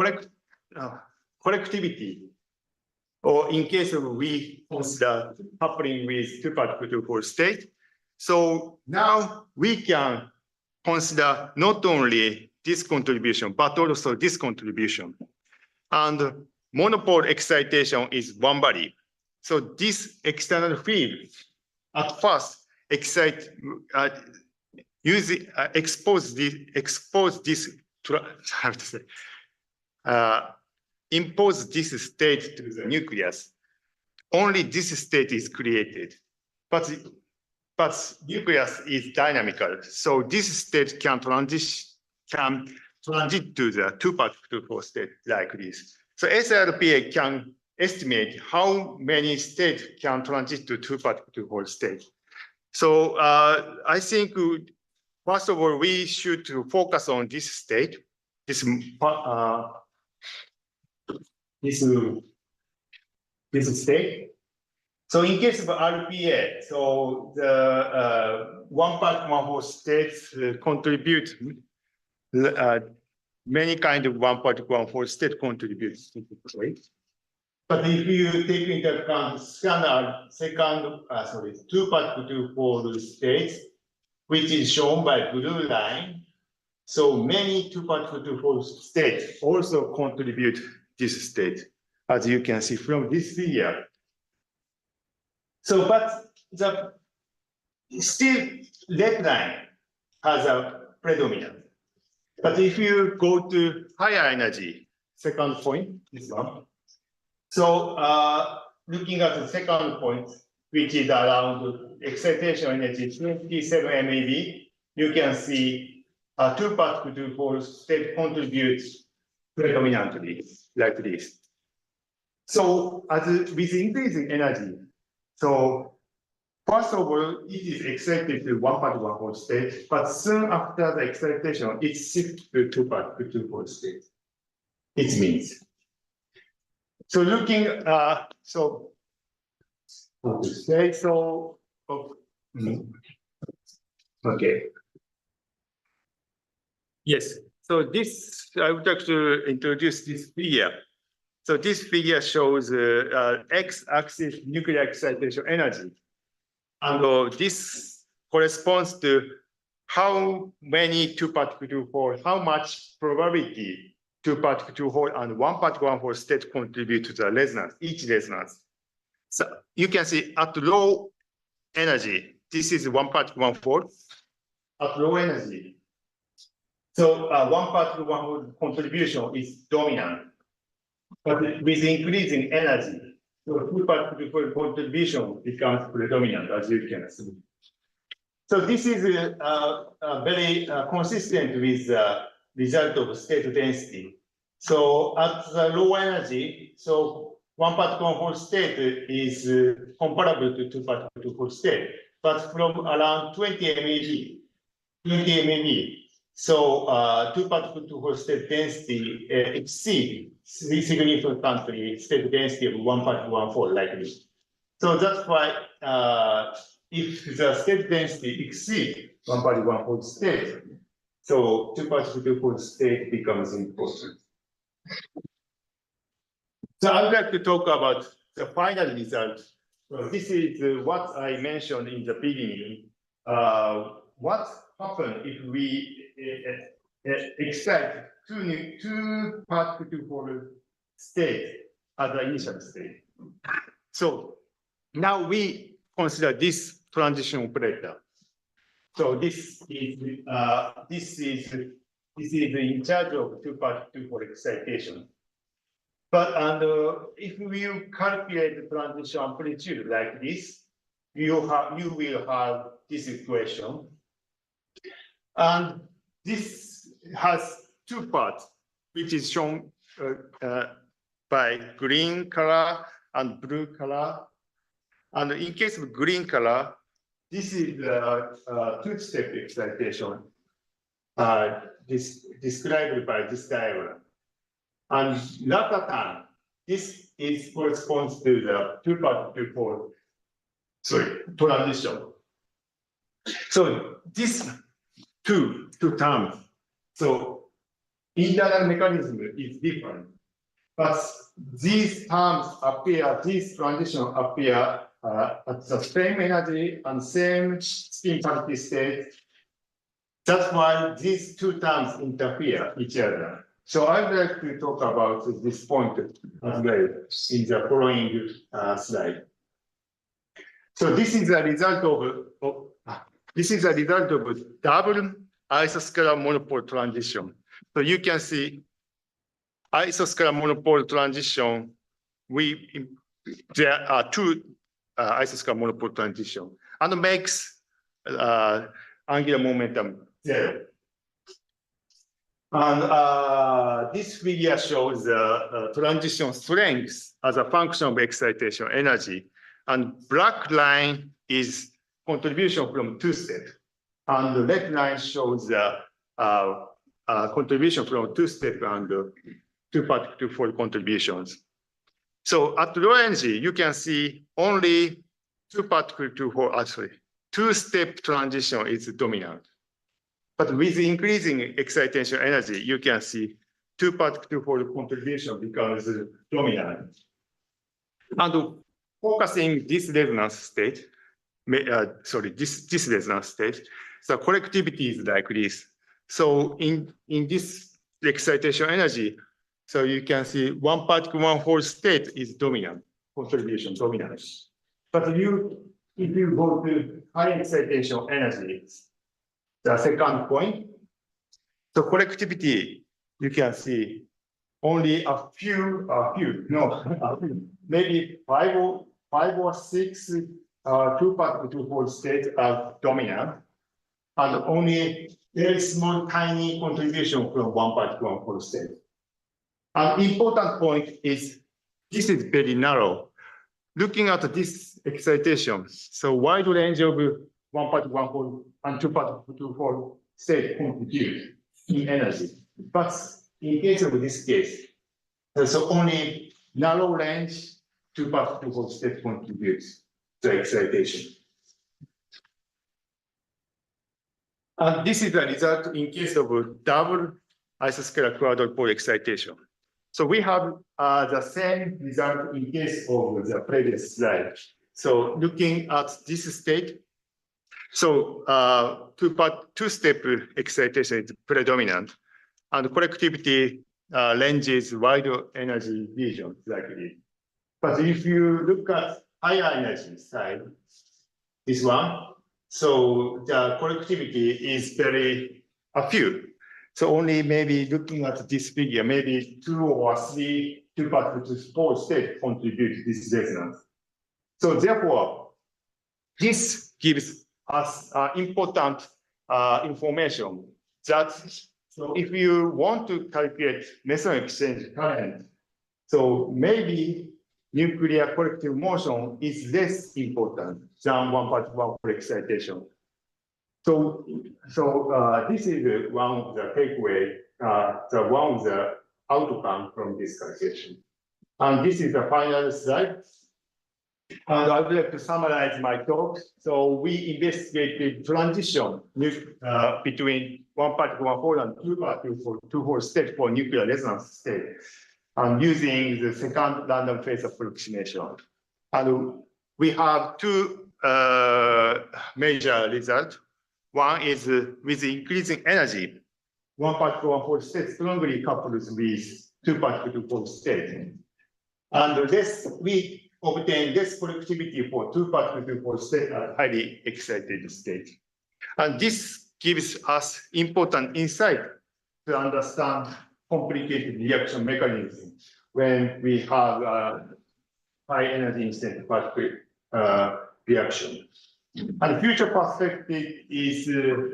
Speaker 2: collectivity, or in case of we consider happening with two-part two-hole state. So now we can consider not only this contribution, but also this contribution. And monopole excitation is one value. So this external field at first impose this state to the nucleus. Only this state is created, but nucleus is dynamical. So this state can transit to the two-part two-hole state like this. So SRPA can estimate how many states can transit to two-part two-hole state. So I think, first of all, we should focus on this state, this state. So in case of RPA, so the one-part one-hole states contribute many kind of one-part one-hole state contributes to the plate. But if you take into account two-part two-hole states, which is shown by blue line, so many two-part two-hole states also contribute this state, as you can see from this figure. So, but the still red line has a predominant. But if you go to higher energy, second point, this one. So looking at the second point, which is around excitation energy 27 MeV, you can see two-part two-hole state contributes predominantly like this. So with increasing energy, so first of all, it is excited to one-part one-hole state, but soon after the excitation, it shifts to two-part two-hole state. It means. So looking, okay. Yes, so this, I would like to introduce this figure. So this figure shows x-axis nuclear excitation energy. And this corresponds to how many two-part two-hole, how much probability two-part two-hole and one-part one-hole state contribute to the resonance, each resonance. So you can see at low energy, this is one-part one-hole at low energy. So one-part one-hole contribution is dominant. But with increasing energy, so two-part two-hole contribution becomes predominant, as you can see. So this is very consistent with the result of state density. So at the low energy, so one-part one-hole state is comparable to two-part two-hole state, but from around 20 MeV, so two-part two-hole state density exceeds significantly state density of one-part one-hole like this. So that's why if the state density exceeds one-part one-hole state, so two-part two-hole state becomes important. So I would like to talk about the final result. So this is what I mentioned in the beginning. What happens if we excite two-part two-hole state as the initial state? So now we consider this transition operator. So this is in charge of two-part two-hole excitation. But if you calculate the transition amplitude like this, you will have this equation. And this has two parts, which is shown by green color and blue color. And in case of green color, this is the two-step excitation described by this diagram. And latter time, this corresponds to the two-part two-fold transition. So these two terms, so internal mechanism is different, but these terms appear, these transitions appear at the same energy and same spin parity state. That's why these two terms interfere each other. So I'd like to talk about this point as well in the following slide. So this is a result of double isoscalar monopole transition. So you can see isoscalar monopole transition. There are two isoscalar monopole transition and makes angular momentum zero. And this figure shows the transition strength as a function of excitation energy. And black line is contribution from two steps. And the red line shows the contribution from two step and two-part two-fold contributions. So at low energy, you can see only two-part two-fold, two-step transition is dominant. But with increasing excitation energy, you can see two-part two-fold contribution becomes dominant. And focusing this resonance state, this resonance state, the collectivity is like this. So in this excitation energy, so you can see one particle, one whole state is dominant, contribution dominant. But if you go to high excitation energy, the second point, the collectivity, you can see only a few, maybe five or six two-part two-fold states are dominant, and only very small, tiny contribution from one part one-fold state. An important point is this is very narrow. Looking at this excitation, so wide range of one part one-fold and two-part two-fold state contribute in energy. But in case of this case, so only narrow range two-part two-fold state contributes to excitation. And this is the result in case of double isoscalar quadrupole excitation. So we have the same result in case of the previous slide. So looking at this state, so two-step excitation is predominant, and collectivity ranges wide energy regions likely. But if you look at higher energy side, this one, so the collectivity is very few. So only maybe looking at this figure, maybe 2 or 3 two-part two-fold states contribute to this resonance. So therefore, this gives us important information that so if you want to calculate meson-exchange current, so maybe nuclear collective motion is less important than one part one-fold excitation. So this is one of the takeaway, one of the outcome from this calculation. And this is the final slide. And I would like to summarize my talk. So we investigated transition between one particle one-fold and two-part two-fold state for nuclear resonance state, and using the second random phase approximation. And we have two major results. One is with increasing energy, one particle one-fold state strongly couples with two particle two-fold state. And we obtain less collectivity for two particle two-fold state at highly excited state. And this gives us important insight to understand complicated reaction mechanism when we have high energy instant particle reaction. And future perspective is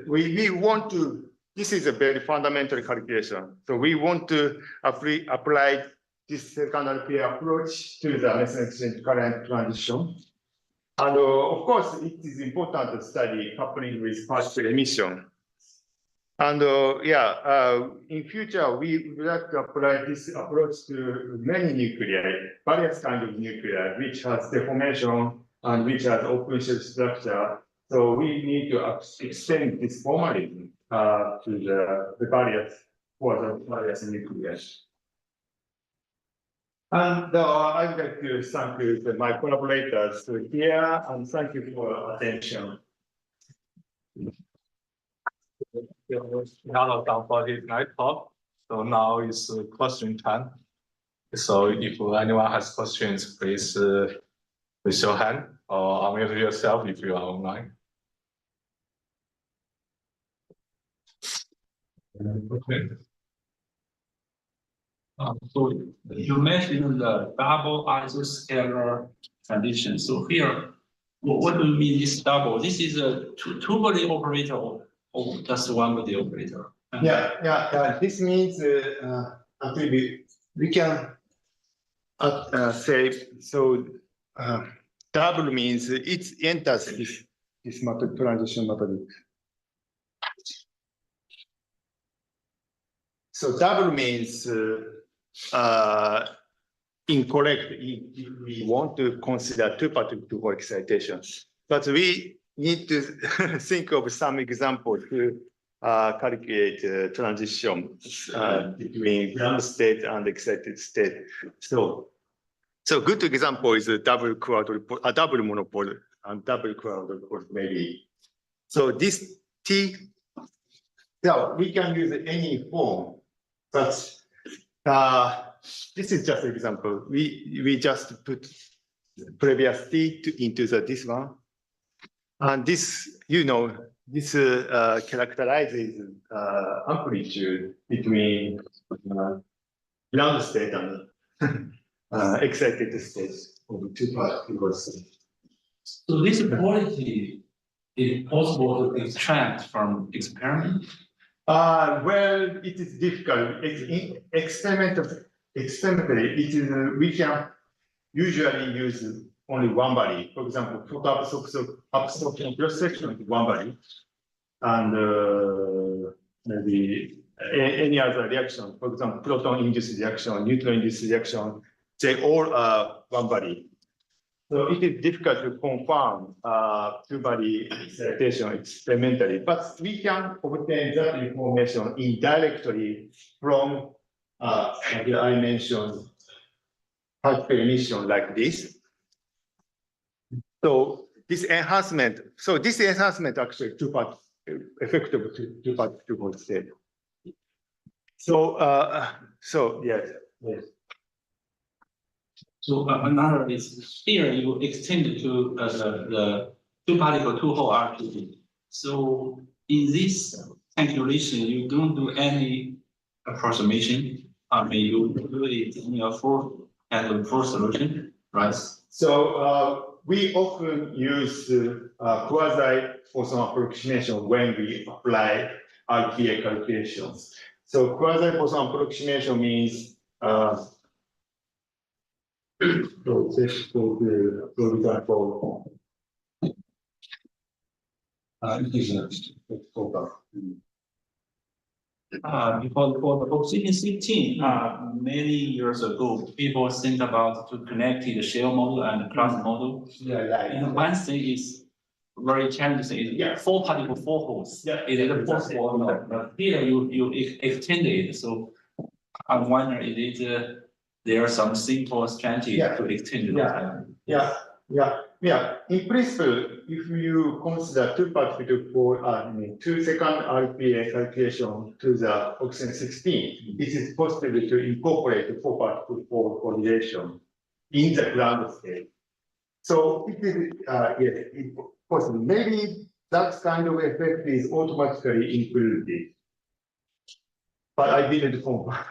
Speaker 2: we want to, this is a very fundamental calculation. So we want to apply this second RPA approach to the meson-exchange current transition. And of course, it is important to study coupling with particle emission. And in future, we would like to apply this approach to many nuclei, various kinds of nuclei, which has deformation and which has open shell structure. So we need to extend this formalism to the various nuclei. And I would like to thank my collaborators here, and thank you for your attention.
Speaker 1: Done for this night talk. So now is question time. So if anyone has questions, please raise your hand or unmute yourself if you are online. Okay.
Speaker 6: So you mentioned the double isoscalar transition. So here, what do you mean this double? This is a two-body operator or just one-body operator?
Speaker 2: This means actually we can say so. Double means it enters this transition matrix. So double means incorrect if we want to consider two particle excitation. But we need to think of some example to calculate transition between ground state and excited state. So good example is a double monopole and double quadrupole maybe. So this T, we can use any form, but this is just an example. We just put previous T into this one. And this, this characterizes amplitude between ground state and excited states of two particles.
Speaker 6: So this quality is possible to extract from experiment?
Speaker 2: Well, it is difficult. Experimentally, we can usually use only one body. For example, photoabsorption cross-section is one body, and maybe any other reaction. For example, proton-induced reaction, neutron-induced reaction, they all are one body. So it is difficult to confirm two-body excitation experimentally, but we can obtain that information indirectly from, I mentioned, particle emission like this. So this enhancement actually effective two-particle state. So yes.
Speaker 6: So another is here you extend it to the two-particle two-hole RPA. So in this calculation, you don't do any approximation. I mean, you do it in a full solution, right?
Speaker 2: So we often use quasi-Poisson approximation when we apply RPA calculations. So quasi-Poisson approximation means for example,
Speaker 6: because for the oxygen 16, many years ago, people think about to connect the shell model and class model. And one thing is very challenging is four particle four holes. Is it possible or not? But here you extend it. So I'm wondering, is it there are some simple strategy to extend the
Speaker 2: In principle, if you consider two particle for 2 second RPA calculation to the oxygen 16, it is possible to incorporate the 4 particle for correlation in the ground state. So it is yes, possible. Maybe that kind of effect is automatically included, but I didn't confirm.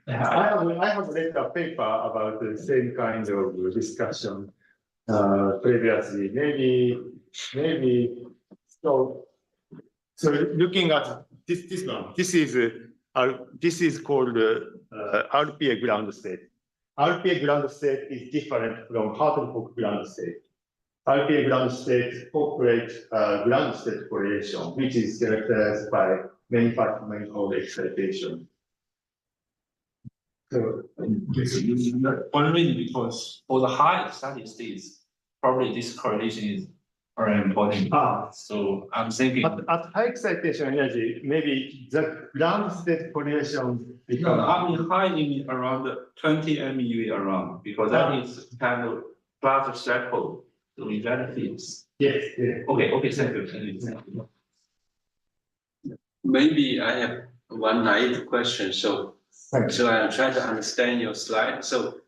Speaker 2: I have read a paper about the same kind of discussion. previously. Maybe so looking at this one, this is called RPA ground state. RPA ground state is different from Hartle-Fock ground state. RPA ground state incorporates ground state correlation, which is characterized by many part manifold excitation. So
Speaker 6: One reason because for the high excited states, probably this correlation is very important. So I'm thinking.
Speaker 2: at high excitation energy, maybe the ground state correlation becomes.
Speaker 6: I mean, high limit around 20 MeV around, because that is kind of class threshold. So in that fits.
Speaker 2: Yes, yes.
Speaker 6: Okay, thank you.
Speaker 3: Maybe I have one naive question. So I'm trying to understand your slide. So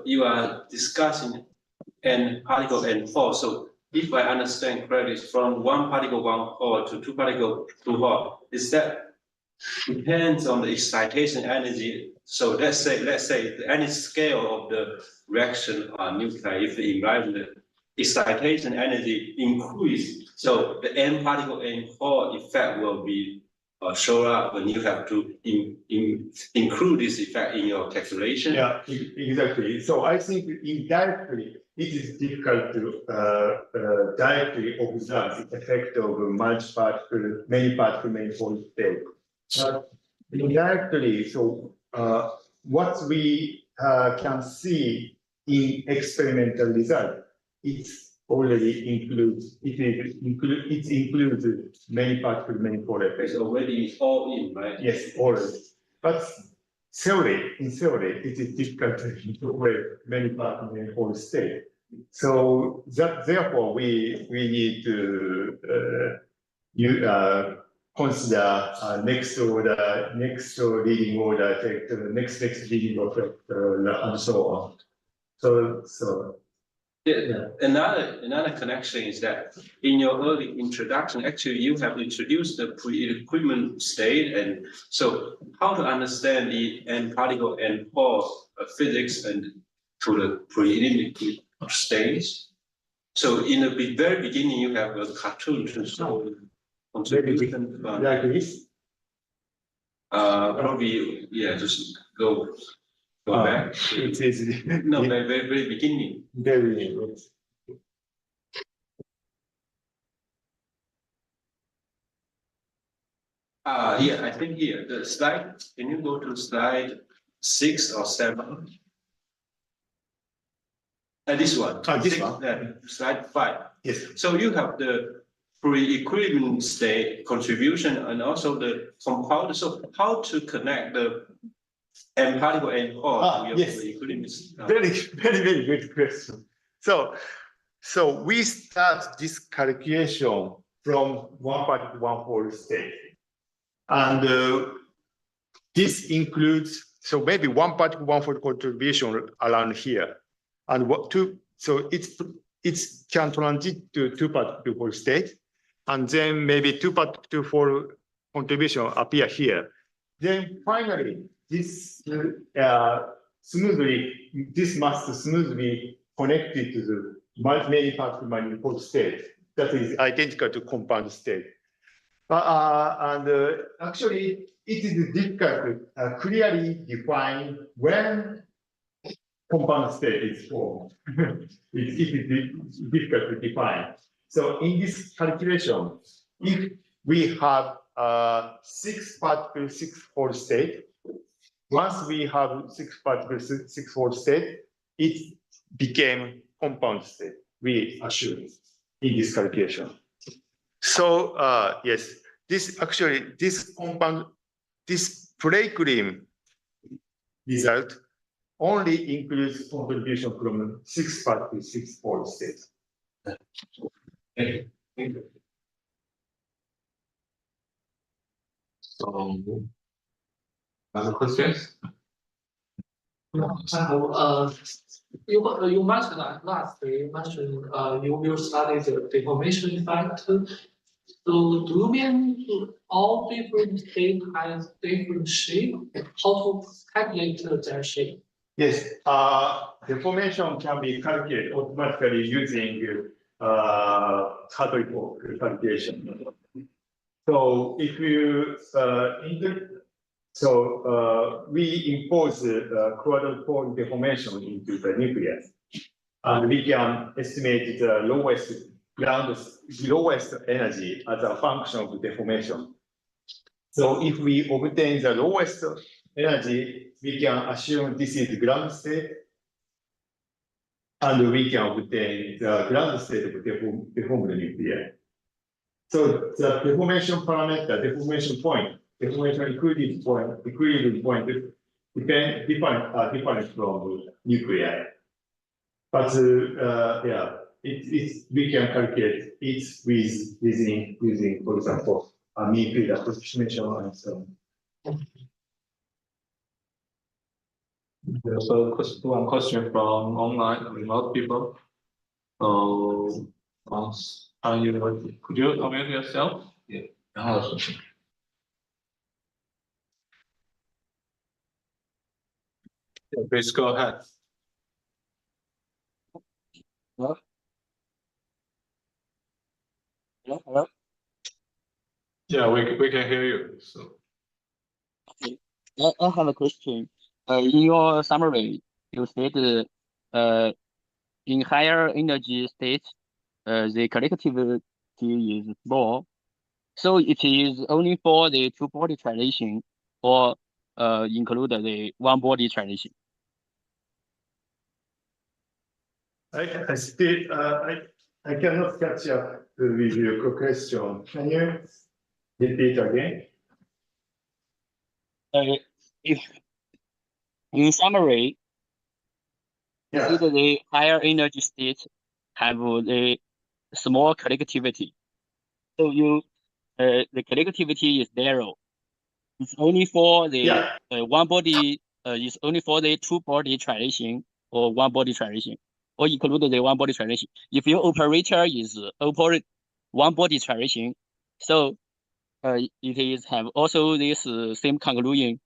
Speaker 3: you are discussing n particle n4. So if I understand correctly, from one particle one hole to two particle two hole, is that depends on the excitation energy? So let's say any scale of the reaction nuclei, if the environment excitation energy increase, so the n particle n hole effect will be show up when you have to include this effect in your calculation.
Speaker 2: Yeah, exactly. So I think indirectly it is difficult to directly observe the effect of many particle manifold state. But indirectly, so what we can see in experimental result, it's already includes many particle manifold effects.
Speaker 3: It's already all in, right?
Speaker 2: Yes, already. But in theory, it is difficult to incorporate many particle manifold state. So therefore we need to consider next leading order effect, next leading effect, and so on. So.
Speaker 3: Yeah. Another connection is that in your early introduction, actually you have introduced the pre-equilibrium state, and so how to understand the n particle n pore physics and to the pre-equilibrium stage. So in the very beginning, you have a cartoon to show contribution.
Speaker 2: Like this.
Speaker 3: Probably just go back.
Speaker 2: It's easy.
Speaker 3: No, very beginning.
Speaker 2: Very.
Speaker 3: Yeah, I think here the slide. Can you go to slide 6 or 7? This one.
Speaker 2: This one.
Speaker 3: Slide 5.
Speaker 2: Yes.
Speaker 3: So you have the pre-equilibrium state contribution and also the compound. So how to connect the n particle n pore to your
Speaker 2: yes.
Speaker 3: pre-equilibrium?
Speaker 2: Very good question. So we start this calculation from one particle one hole state, and this includes maybe one particle one hole contribution around here, and so it's can transit to two particle two hole state, and then maybe two particle two hole contribution appear here. Then finally, this must smoothly connected to the many particle manifold state that is identical to compound state. And actually, it is difficult to clearly define when compound state is formed. it is difficult to define. So in this calculation, if we have 6 particle 6-fold state, once we have 6 particle 6-fold state, it became compound state, we assume in this calculation. So yes, this compound, this pre-equilibrium result only includes contribution from 6 particle 6-fold state.
Speaker 1: Thank you. So, other questions?
Speaker 5: You mentioned at last, you will study the deformation effect. So do you mean all different state has different shape? How to calculate their shape?
Speaker 2: Yes, deformation can be calculated automatically using Hartree calculation. So if you we impose quadrant pole deformation into the nucleus, and we can estimate the lowest energy as a function of deformation. So if we obtain the lowest energy, we can assume this is ground state, and we can obtain the ground state of deformed nuclei. So the deformation parameter, deformation point, deformation equilibrium point different from nuclei. But we can calculate it using, for example, mean field approximation and so on.
Speaker 1: There's one question from online remote people. So, could you unmute yourself? Yeah. Please go ahead.
Speaker 4: Hello? Hello?
Speaker 1: Yeah, we can hear you. So.
Speaker 4: Okay. I have a question. In your summary, you said in higher energy states, the collectivity is small. So it is only for the two-body transition or include the one-body transition.
Speaker 2: I cannot catch up with your question. Can you repeat again?
Speaker 4: If in summary, you
Speaker 2: Yeah.
Speaker 4: see that the higher energy states have the small collectivity. So the collectivity is narrow. It's only for the one body. It's only for the two-body transition or one-body transition, or include the one-body transition. If your operator is one-body transition, so it is have also this same conclusion.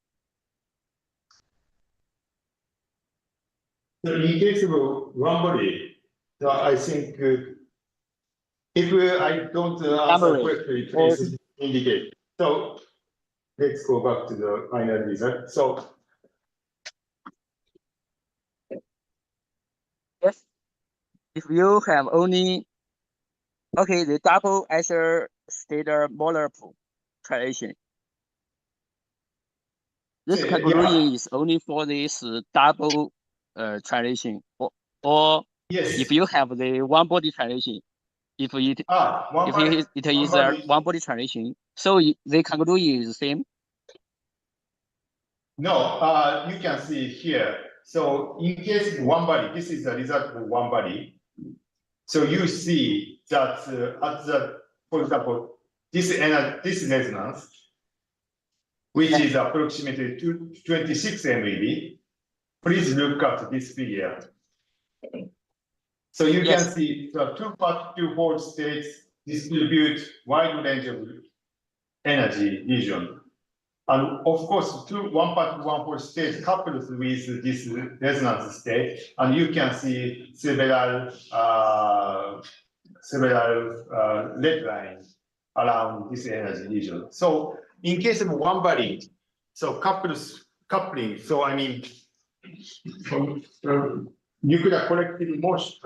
Speaker 2: So in case of one body, so I think if I don't answer correctly, please indicate. So let's go back to the final result. So
Speaker 4: yes, if you have only the double Escher-Stater molar transition. This conclusion is only for this double transition, or if you have the one body transition, if it is a one body transition, so the conclusion is the same.
Speaker 2: No, you can see here. So in case of one body, this is the result of one body. So you see that at the, for example, this resonance, which is approximately 26 MeV. Please look at this figure. So you can see the two-pole states distribute wide range of energy region. And of course, one-pole state coupled with this resonance state, and you can see several red lines around this energy region. So in case of one body, so coupling, so I mean, nuclear collective motion,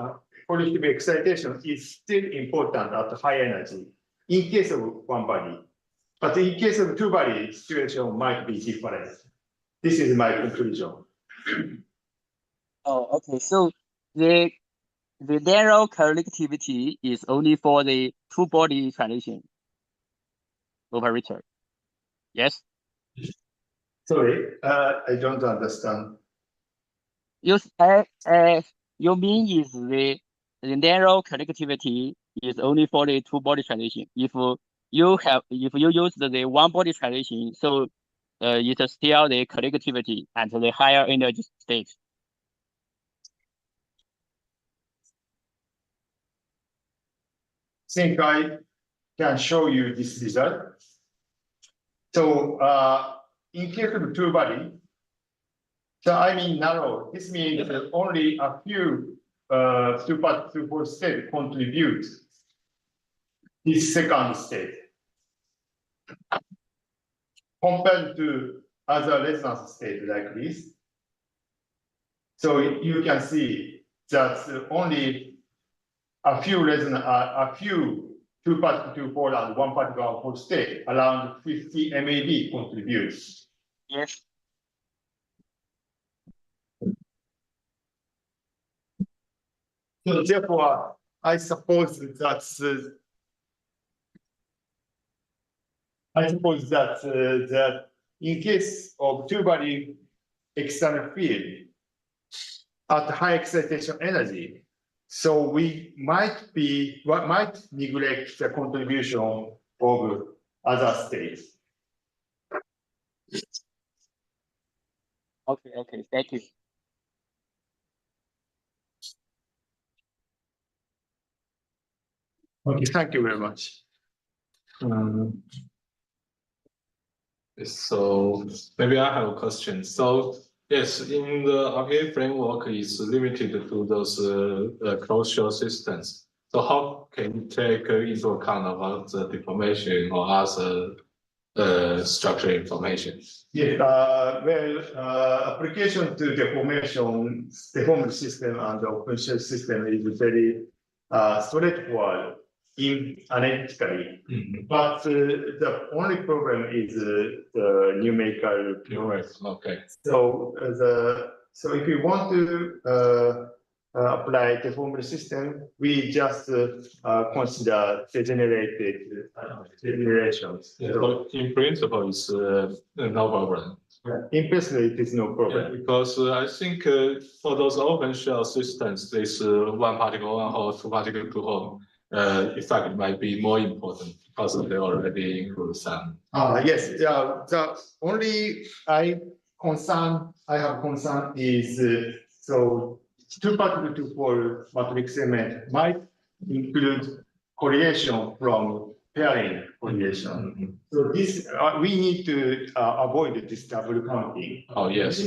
Speaker 2: collective excitation is still important at high energy in case of one body. But in case of two body, situation might be different. This is my conclusion.
Speaker 4: Oh, okay. So the narrow collectivity is only for the two-body transition operator. Yes.
Speaker 2: Sorry, I don't understand.
Speaker 4: You mean is the narrow collectivity is only for the two-body transition. If you use the one-body transition, so it's still the collectivity at the higher energy state.
Speaker 2: Think I can show you this result. So in case of two body, So I mean narrow. This means that only a few two-particle state contribute this second state compared to other resonance state like this. So you can see that only a few two-particle two-fold and one-particle one-fold state around 50 MeV contributes.
Speaker 4: Yes.
Speaker 2: So therefore, I suppose that that in case of two-body external field at high excitation energy, so we might neglect the contribution of other states.
Speaker 4: Okay, thank you.
Speaker 2: Okay, thank you very much.
Speaker 1: So maybe I have a question. So yes, in the RPA framework is limited to those closed shell systems. So how can you take into account about the deformation or other structure information?
Speaker 2: Yes, application to deformed system and the open shell system is very straightforward analytically. But the only problem is the numerical.
Speaker 1: Okay.
Speaker 2: So so if you want to apply deformed system, we just consider degenerations.
Speaker 1: Yeah, so in principle, it's no problem.
Speaker 2: In principle, it is no problem.
Speaker 1: Yeah, because I think for those open shell systems, this one particle one hole, two particle two hole effect might be more important because they already include some.
Speaker 2: Yes, the only I have concern is so two particle two pole matrix element might include correlation from pairing correlation. So this we need to avoid this double counting.
Speaker 1: Oh yes.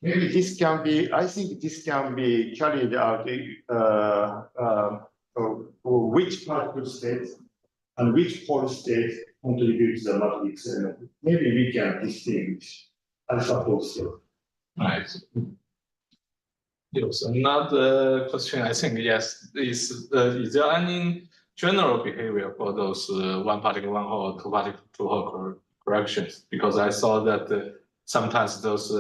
Speaker 2: Maybe this can be. I think this can be carried out for which particle state and which pole state contributes the matrix element. Maybe we can distinguish. I suppose so.
Speaker 1: Right. Yes, another question I think, yes, is there any general behavior for those one particle one hole, two particle two hole corrections? Because I saw that sometimes those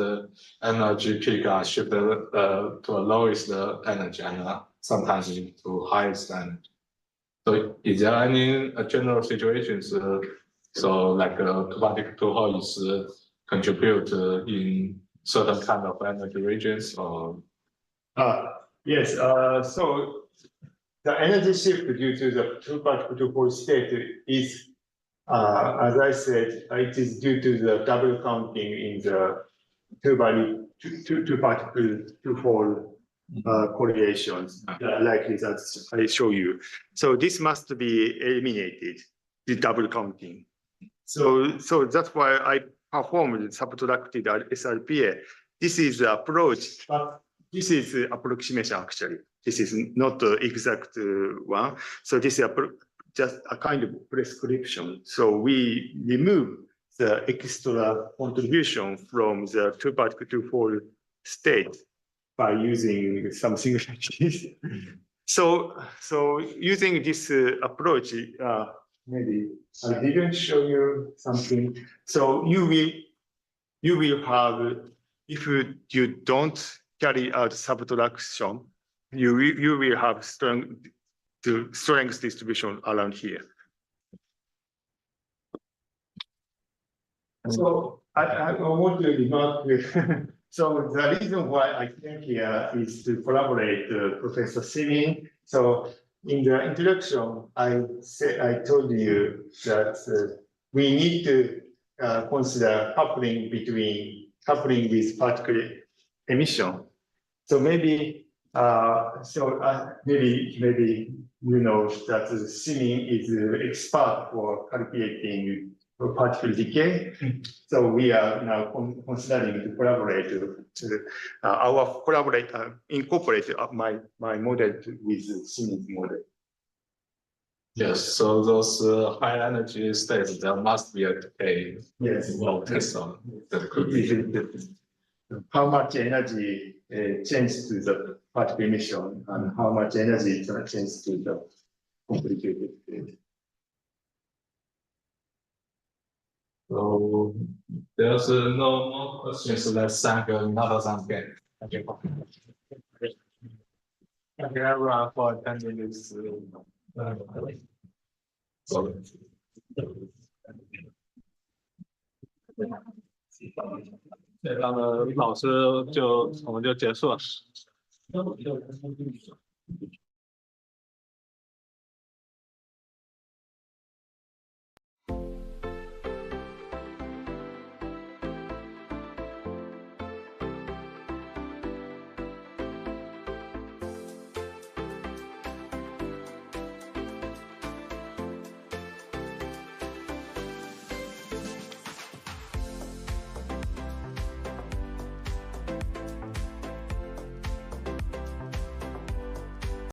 Speaker 1: energy peak are shifted to a lowest energy and sometimes to highest energy. So is there any general situations so like two particle two hole is contribute in certain kind of energy regions or?
Speaker 2: Yes, so the energy shift due to the two particle two pole state is, as I said, it is due to the double counting in the two particle two pole correlations, like that I show you. So this must be eliminated, the double counting. So that's why I performed subtracted SRPA. This is the approach, but this is approximation actually. This is not the exact one. So this is just a kind of prescription. So we remove the extra contribution from the two particle two pole state by using something like this. So using this approach, maybe I didn't show you something. So you will have, if you don't carry out subtraction, you will have strength distribution around here. So I want to remark so the reason why I came here is to collaborate with Professor Simin. So in the introduction, I told you that we need to consider coupling with particle emission. So maybe maybe you know that Simin is an expert for calculating particle decay. So we are now considering to collaborate incorporate my model with Siemens model.
Speaker 1: Yes, so those high energy states, there must be a decay
Speaker 2: Yes.
Speaker 1: involved. So that could be.
Speaker 2: How much energy changes to the particle emission and how much energy changes to the complicated state.
Speaker 1: So there's no more questions. Let's thank another again. Thank you. Thank you everyone for attending this. Sorry. 这样的老师我们就结束了。